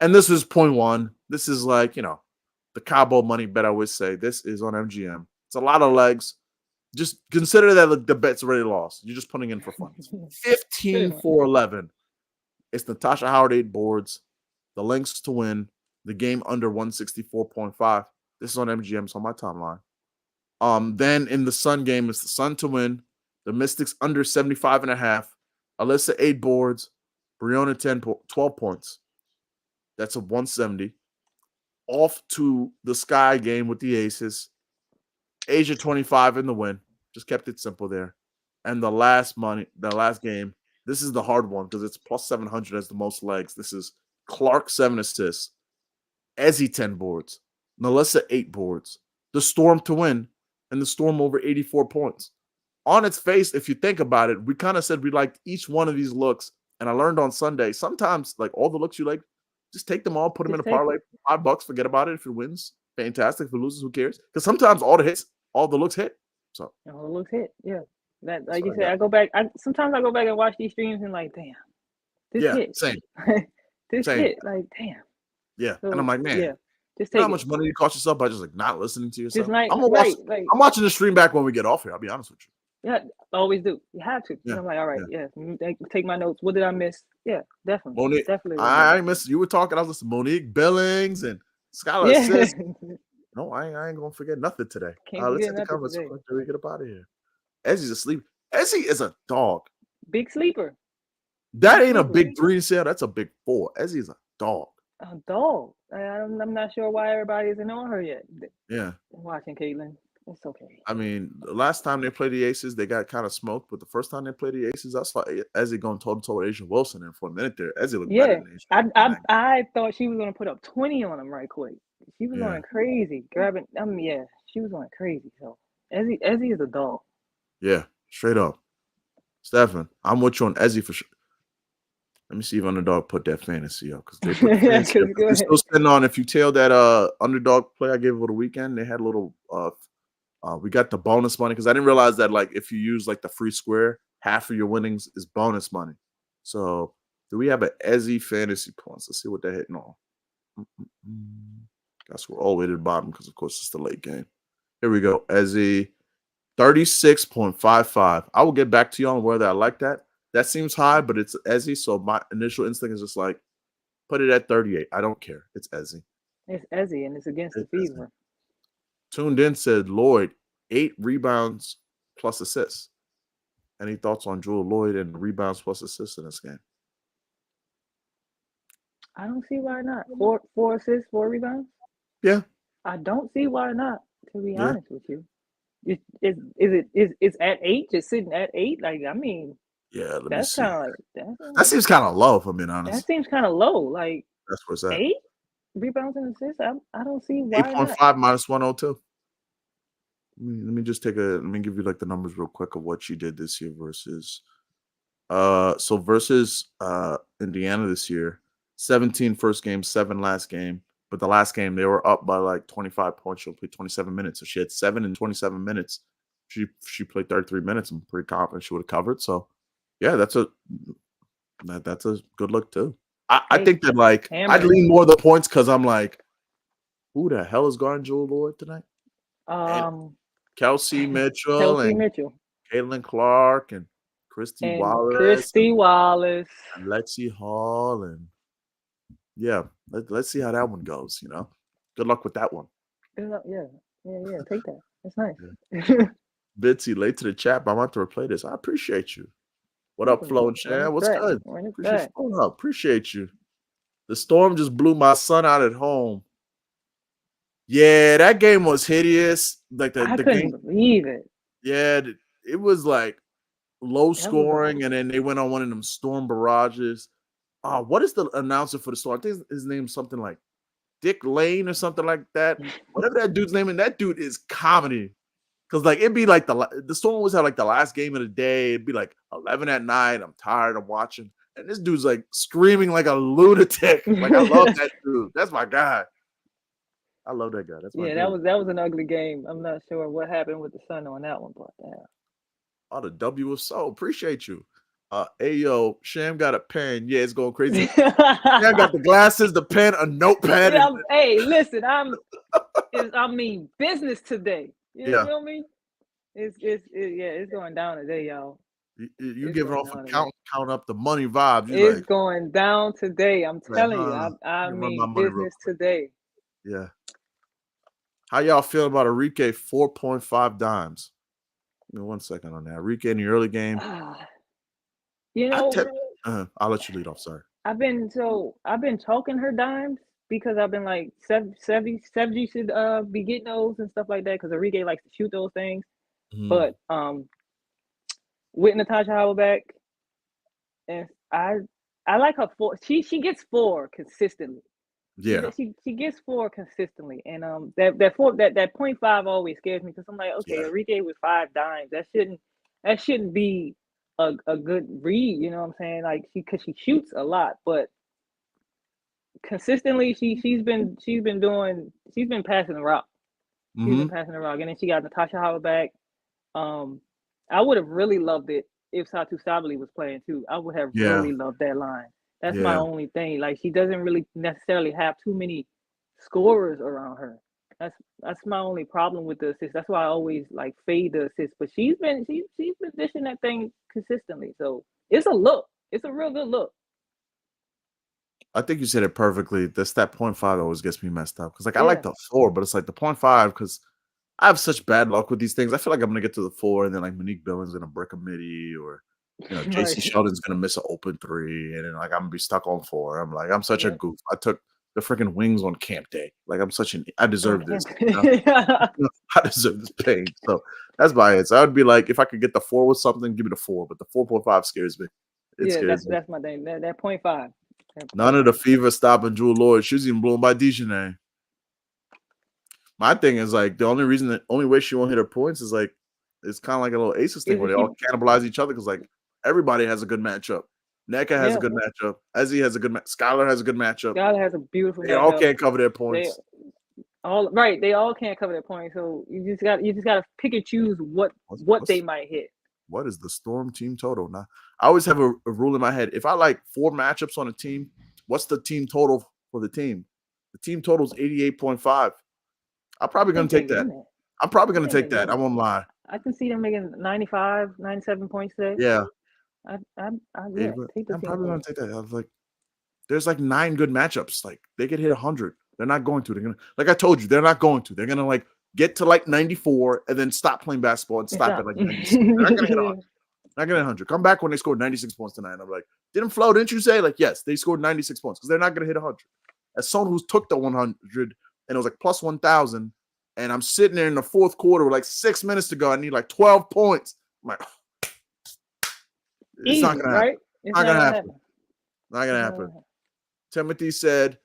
And this is 0.1. This is like, the Cabo money bet I would say. This is on MGM. It's a lot of legs. Just consider that the bet's already lost. You're just putting in for fun. 15-4-11. It's Natasha Howard 8 boards. The Lynx to win. The game under 164.5. This is on MGM. It's on my timeline. Then in the Sun game, it's the Sun to win. The Mystics under 75.5. Alyssa 8 boards. Brianna 12 points. That's a 170. Off to the Sky game with the Aces. Asia 25 in the win. Just kept it simple there. And the last game, this is the hard one because it's plus 700 as the most legs. This is Clark 7 assists, Ezzy 10 boards, Melissa 8 boards, the Storm to win, and the Storm over 84 points. On its face, if you think about it, we kind of said we liked each one of these looks. And I learned on Sunday, sometimes like all the looks you like, just take them all, put them in a parlay, $5, forget about it. If it wins, fantastic. If it loses, who cares? Because sometimes all the looks hit. So all the looks hit, yeah. That like you said, I go back. Sometimes I go back and watch these streams and like, damn, this hit. Same. This same. hit, like, damn. Yeah, so, and I'm like, man, yeah, just take how much money you cost yourself by just like not listening to yourself. Just like, I'm watching the stream back when we get off here. I'll be honest with you. Yeah, always do. You have to. Yeah. I'm like, all right, take my notes. What did I miss? Yeah, definitely. Monique, definitely. I missed. You were talking. I was listening to Monique Billings and Skylar Assist. No, I ain't gonna forget nothing today. Let's hit the comments so we get up out of here. Ezzy's asleep. Ezzy is a dog. Big sleeper. That ain't a big 3 sale. That's a big 4. Ezzy's a dog. A dog. I'm not sure why everybody isn't on her yet. Yeah. I'm watching Caitlin. It's okay. I mean, the last time they played the Aces, they got kind of smoked. But the first time they played the Aces, I saw Ezzy going toe-to-toe with Asia Wilson. And for a minute there, Ezzy looked better than Asia. I thought she was going to put up 20 on him right quick. She was going crazy. Grabbing. She was going crazy. So Ezzy is a dog. Yeah, straight up. Stefan, I'm with you on Ezzy for sure. Let me see if Underdog put that fantasy up because they put the Yeah, fantasy up. 'cause go They're ahead. still sitting on. If you tail that Underdog play I gave over the weekend, they had a little. We got the bonus money because I didn't realize that like if you use like the free square, half of your winnings is bonus money. So do we have an Ezzy fantasy points? Let's see what they're hitting on. Guess we're all the way to the bottom because of course it's the late game. Here we go. Ezzy 36.55. I will get back to you on whether I like that. That seems high, but it's Ezzy. So my initial instinct is just like put it at 38. I don't care. It's Ezzy. It's Ezzy and it's against the It's Ezzy. Fever. Tuned in said Lloyd, 8 rebounds plus assists. Any thoughts on Jewel Lloyd and rebounds plus assists in this game? I don't see why not. Four assists, 4 rebounds. Yeah. I don't see why not. To be Yeah. honest with you, it's at 8, just sitting at 8. Like I mean, Yeah, let me that's see. kind of like That seems kind of low, if I'm being that honest. seems kind of low. Like That's where it's at. 8 rebounds and assists. I don't see why not. 8.5 minus 102. Let me just let me give you like the numbers real quick of what she did this year versus versus Indiana this year, 17 first game, 7 last game. But the last game they were up by like 25 points. She'll play 27 minutes. So she had 7 in 27 minutes. She played 33 minutes. I'm pretty confident she would have covered. So yeah, that's a good look too. I Hey, think that like I'd hammering. lean more of the points because I'm like, who the hell is guarding Jewel Lloyd tonight? Kelsey Mitchell Kelsey and Mitchell Caitlin Clark and Christy and Wallace Christy Wallace. and Lexi Hall and yeah, let's see how that one goes. You know, good luck with that one. Yeah. Take that. That's nice. Yeah. Bitsy, late to the chat, but I'm about to replay this. I appreciate you. What up, Flo and Shan? What's good? Appreciate you pulling up. Appreciate you. The storm just blew my son out at home. Yeah, that game was hideous. Like I the couldn't game, believe it. yeah, it was like low scoring, and then they went on one of them storm barrages. What is the announcer for the storm? I think his name's something like Dick Lane or something like that. Whatever that dude's name, and that dude is comedy. Cause like it'd be like the storm always had like the last game of the day. It'd be like 11 at night. I'm tired of watching, and this dude's like screaming like a lunatic. Like I love that dude. That's my guy. I love that guy. That's my dude. that was an ugly game. I'm not sure what happened with the Sun on that one, but yeah. Oh, the W was so appreciate you. Hey yo, Sham got a pen. Yeah, it's going crazy. Sham got the glasses, the pen, a notepad. Yeah, hey, listen, I mean business today. You feel me? It's going down today, y'all. You giving off a count up the money vibes. It's like, going down today. I'm telling you. I mean business today. Yeah. How y'all feel about Enrique 4.5 dimes? Give me 1 second on that. Enrique in the early game. You know, I'll let you lead off. Sorry. I've been talking her dimes because I've been like Sevgy should be getting those and stuff like that because Enrique likes to shoot those things. Mm-hmm. But with Natasha Howell back, and I like her 4. She gets 4 consistently. Yeah, she gets 4 consistently, and that 0.5 always scares me because I'm like, okay, Enrique with 5 dimes, that shouldn't be a good read, you know what I'm saying? Like because she shoots a lot, but consistently she's been passing the rock. She's been passing the rock, and then she got Natasha Howard back. I would have really loved it if Satu Sabali was playing too. I would have really loved that line. That's my only thing. Like she doesn't really necessarily have too many scorers around her. That's my only problem with the assist. That's why I always like fade the assist. But she's been dishing that thing consistently. So it's a look. It's a real good look. I think you said it perfectly. That 0.5 always gets me messed up because I like the 4, but it's like the 0.5 because I have such bad luck with these things. I feel like I'm gonna get to the 4 and then like Monique Billings gonna brick a midi or JC Sheldon's gonna miss an open 3 and then like I'm gonna be stuck on 4. I'm like I'm such a goof. I took the freaking wings on camp day. Like I'm such I deserve this. I deserve this pain. So that's my answer. I would be like if I could get the 4 with something, give me the 4. But the 4.5 scares me. That's my thing. That 0.5. None of the fever stopping Jewel Lloyd. She was even blown by Dejanay. My thing is like the only way she won't hit her points is like it's kind of like a little Aces thing where they all cannibalize each other because like everybody has a good matchup. Neka has a good matchup. Ezzy has a good Skylar has a good matchup. Skylar has a beautiful They matchup. all can't cover their points. They all can't cover their points. So you just got to pick and choose what they might hit. What is the Storm team total? Now, I always have a rule in my head. If I like 4 matchups on a team, what's the team total for the team? The team total is 88.5. I'm probably going to take that. I'm probably going to take that. I won't lie. I can see them making 95, 97 points today. Yeah. I'm probably going to take that. I was like, there's like 9 good matchups. Like they could hit 100. They're not going to. They're going to, like I told you, they're not going to. They're going to like get to like 94 and then stop playing basketball and stop at like 96. They're not going to hit 100. Not going to hit 100. Come back when they scored 96 points tonight. And I'm like, didn't you say? Like, yes, they scored 96 points because they're not going to hit 100. As someone who's took the 100 and it was like plus 1,000, and I'm sitting there in the fourth quarter with like 6 minutes to go. I need like 12 points. I'm like, it's not going to happen. It's not going to happen. Not going to happen. Timothy said,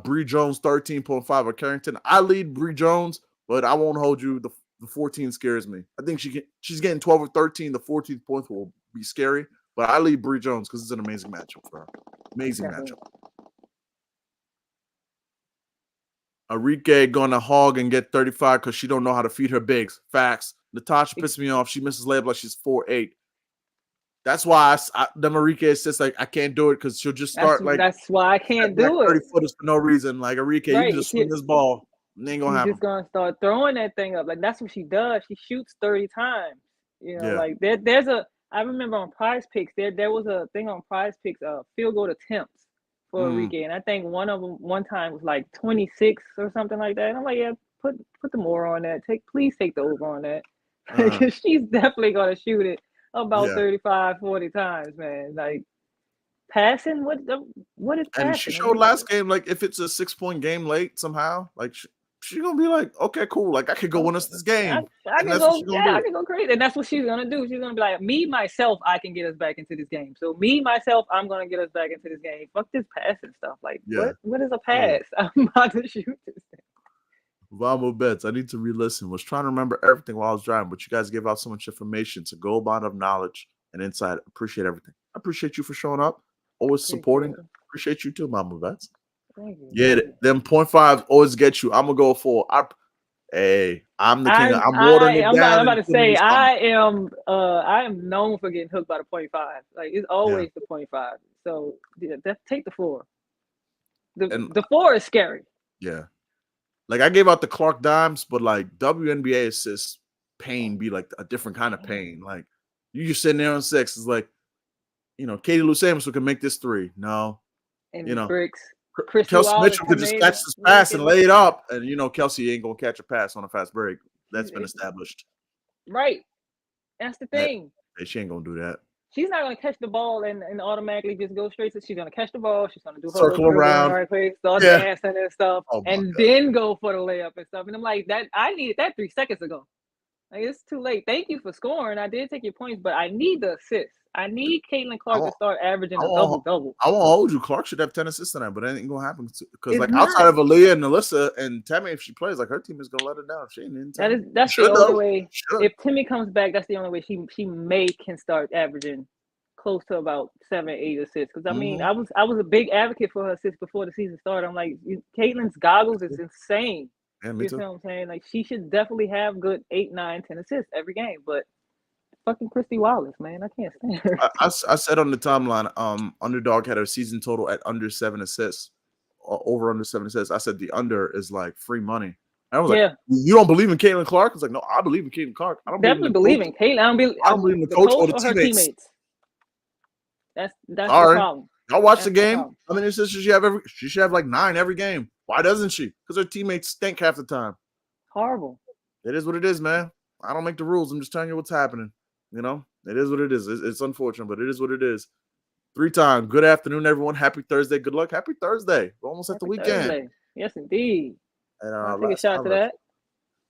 Bree Jones 13.5 at Carrington. I lead Bree Jones, but I won't hold you. The 14 scares me. I think she's getting 12 or 13. The 14th point will be scary, but I lead Bree Jones because it's an amazing matchup for her. Amazing matchup. Arike going to hog and get 35 because she don't know how to feed her bigs. Facts. Natasha pissed me off. She misses layup like she's 4'8". That's why the Arike is just like, I can't do it because she'll just start That's why I can't do it. 30 footers for no reason. Like Arike, you can just swing this ball. It ain't gonna happen. She's just gonna start throwing that thing up. Like that's what she does. She shoots 30 times. You know, like there's I remember on Prize Picks, there was a thing on Prize Picks, field goal attempts for Arike, and I think one of them one time was like 26 or something like that. And I'm like, yeah, put the more on that. Please take the over on that because she's definitely gonna shoot it about 35, 40 times, man. Like passing, what is passing? And she showed last game, like if it's a 6-point game late somehow, like she's gonna be like, okay, cool, like I could go win us this game. I can go crazy, and that's what she's gonna do. She's gonna be like, me myself, I can get us back into this game. So me myself, I'm gonna get us back into this game. Fuck this passing stuff. Like what is a pass? I'm about to shoot this thing. Vamo Bets. I need to re-listen. Was trying to remember everything while I was driving, but you guys gave out so much information. It's a gold bond of knowledge and insight. Appreciate everything. I appreciate you for showing up. Always supporting. Appreciate you too, Mama Bets. Yeah, them 0.5 always get you. I'm gonna go for. I'm the king. I'm watering it down. I'm about to say I am known for getting hooked by the 0.5. Like it's always the 0.5. So take the 4. The 4 is scary. Yeah, like I gave out the Clark dimes, but like WNBA assists pain be like a different kind of pain. Like you just sitting there on 6. It's like, Katie Lou Samuelson can make this 3. No, and bricks. Kelsey Mitchell could just catch this pass and lay it up, and Kelsey ain't gonna catch a pass on a fast break. That's been established. Right. That's the thing. She ain't gonna do that. She's not gonna catch the ball and automatically just go straight to. She's gonna catch the ball. She's gonna do her circle around, right place, start dancing and stuff, and then go for the layup and stuff. And I'm like, that I needed that 3 seconds ago. Like it's too late. Thank you for scoring. I did take your points, but I need the assist. I need Caitlin Clark to start averaging a double-double. I won't hold you. Clark should have 10 assists tonight, but that ain't gonna happen because outside of Aaliyah and Alyssa and Tammy, if she plays, like her team is gonna let her down. If she ain't in time. That's the only way. If Timmy comes back, that's the only way she can start averaging close to about 7, 8 assists. Because I mean, I was a big advocate for her assists before the season started. I'm like, Caitlin's goggles is insane. Yeah, me too. You know what I'm saying? Like she should definitely have good 8, 9, 10 assists every game, but. Fucking Christy Wallace, man. I can't stand her. I said on the timeline, Underdog had a season total at under 7 assists, over under 7 assists. I said the under is like free money. I was like, you don't believe in Caitlin Clark? It's like, no, I believe in Caitlin Clark. I don't definitely believe in Caitlin. I don't believe in the coach or the teammates. That's the problem. Y'all watch the game. How many assists does she have she should have like 9 every game. Why doesn't she? Because her teammates stink half the time. Horrible. It is what it is, man. I don't make the rules. I'm just telling you what's happening. It is what it is. It's unfortunate, but it is what it is. 3 times. Good afternoon, everyone. Happy Thursday. Good luck. Happy Thursday. We're almost at the weekend. Thursday. Yes, indeed. And take a shot to that.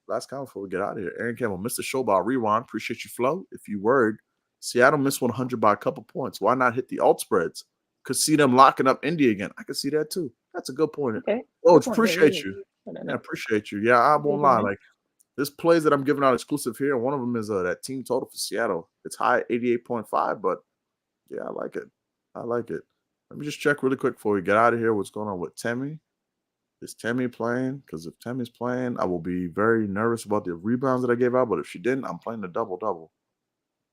Last comment before we get out of here. Aaron Campbell, Mr. Showball Rewind. Appreciate you, Flo. If you word, Seattle missed 100 by a couple points. Why not hit the alt spreads? Could see them locking up Indy again. I could see that too. That's a good point. Okay. Oh, appreciate you. I appreciate you. Yeah, I won't lie. Like, there's plays that I'm giving out exclusive here, and one of them is that team total for Seattle. It's high, 88.5, but yeah, I like it. I like it. Let me just check really quick before we get out of here. What's going on with Temi? Is Temi playing? Because if Temi's playing, I will be very nervous about the rebounds that I gave out. But if she didn't, I'm playing the double-double.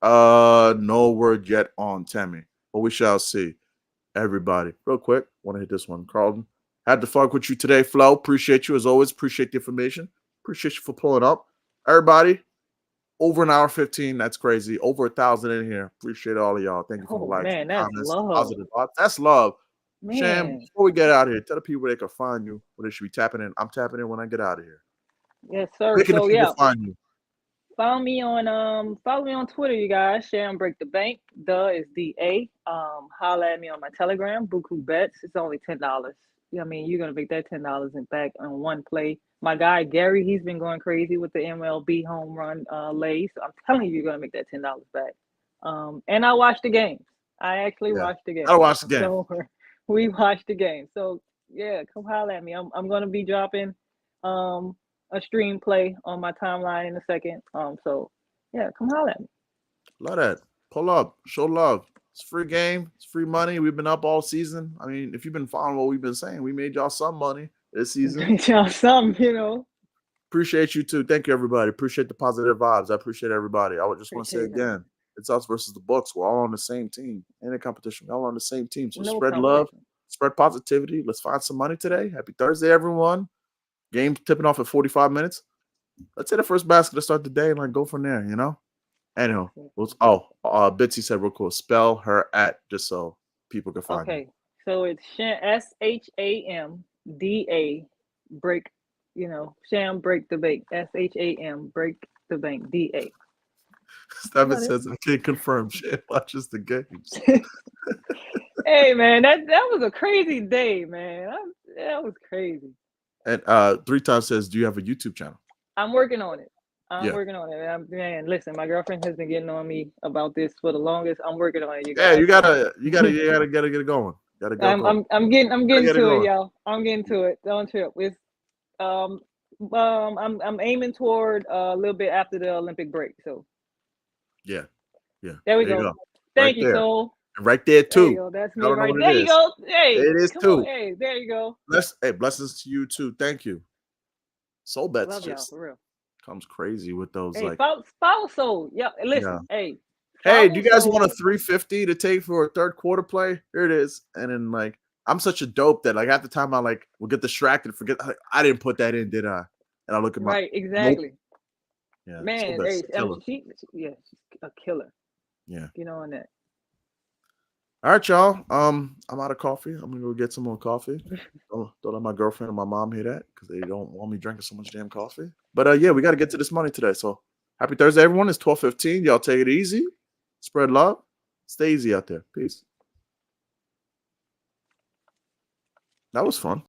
No word yet on Temi, but we shall see. Everybody, real quick, want to hit this one. Carlton, had to fuck with you today, Flo. Appreciate you as always. Appreciate the information. Appreciate you for pulling up. Everybody, over an hour 15. That's crazy. Over 1,000 in here. Appreciate all of y'all. Thank you for the Oh likes, man, the that's comments, the love. positive thoughts. That's love. Sham, Man. before we get out of here, tell the people where they can find you, where they should be tapping in. I'm tapping in when I get out of here. Yes, sir. Where can the So people yeah, find you? follow me on Twitter, you guys. Sham Break the Bank. Is DA. Holla at me on my Telegram, Buku Bets. It's only $10. I mean, you're gonna make that $10 in back on one play. My guy Gary, he's been going crazy with the MLB home run lay. So I'm telling you, you're gonna make that $10 back. And I watched the games. I actually watched the game. I watched the game. So we watched the game. So yeah, come holla at me. I'm gonna be dropping a stream play on my timeline in a second. So yeah, come holler at me. Love that. Pull up. Show love. It's free game. It's free money. We've been up all season. I mean, if you've been following what we've been saying, we made y'all some money this season. Y'all some, you know. Appreciate you too. Thank you, everybody. Appreciate the positive vibes. I appreciate everybody. I would just want to say again, it's us versus the books. We're all on the same team. Ain't a competition. We're all on the same team. So spread love, spread positivity. Let's find some money today. Happy Thursday, everyone. Game tipping off at 45 minutes. Let's hit the first basket to start the day and like go from there, you know? Anyhow, Bitsy said real cool. Spell her at just so people can find you. So it's SHAMDA break, Sham Break the Bank. SHAM Break the Bank. DA. Stephen says I can't confirm. Sham watches the games. Hey man, that was a crazy day, man. That was crazy. And 3 times says, do you have a YouTube channel? I'm working on it. Working on it. Man, listen, my girlfriend has been getting on me about this for the longest. I'm working on it. You guys. You gotta get it going. Gotta go. I'm getting to it, y'all. I'm getting to it. Don't trip. It's I'm aiming toward a little bit after the Olympic break. So yeah. There we go. Thank you, Soul. And right there too. There you go. That's me right there. You go. Hey, it is too. Hey, there you go. Blessings to you too. Thank you. Soul Bets love y'all for real. Comes crazy with those follow Soul. Yeah, listen. Hey, do you guys want a 350 to take for a third quarter play? Here it is. And then I'm such a dope that half the time I will get distracted, forget I didn't put that in, did I? And I look at my exactly. Nope. Yeah, man. She's a killer. Yeah, on that. All right, y'all. I'm out of coffee. I'm gonna go get some more coffee. Don't let my girlfriend and my mom hear that because they don't want me drinking so much damn coffee. But we got to get to this money today. So happy Thursday, everyone. It's 12:15. Y'all take it easy. Spread love. Stay easy out there. Peace. That was fun.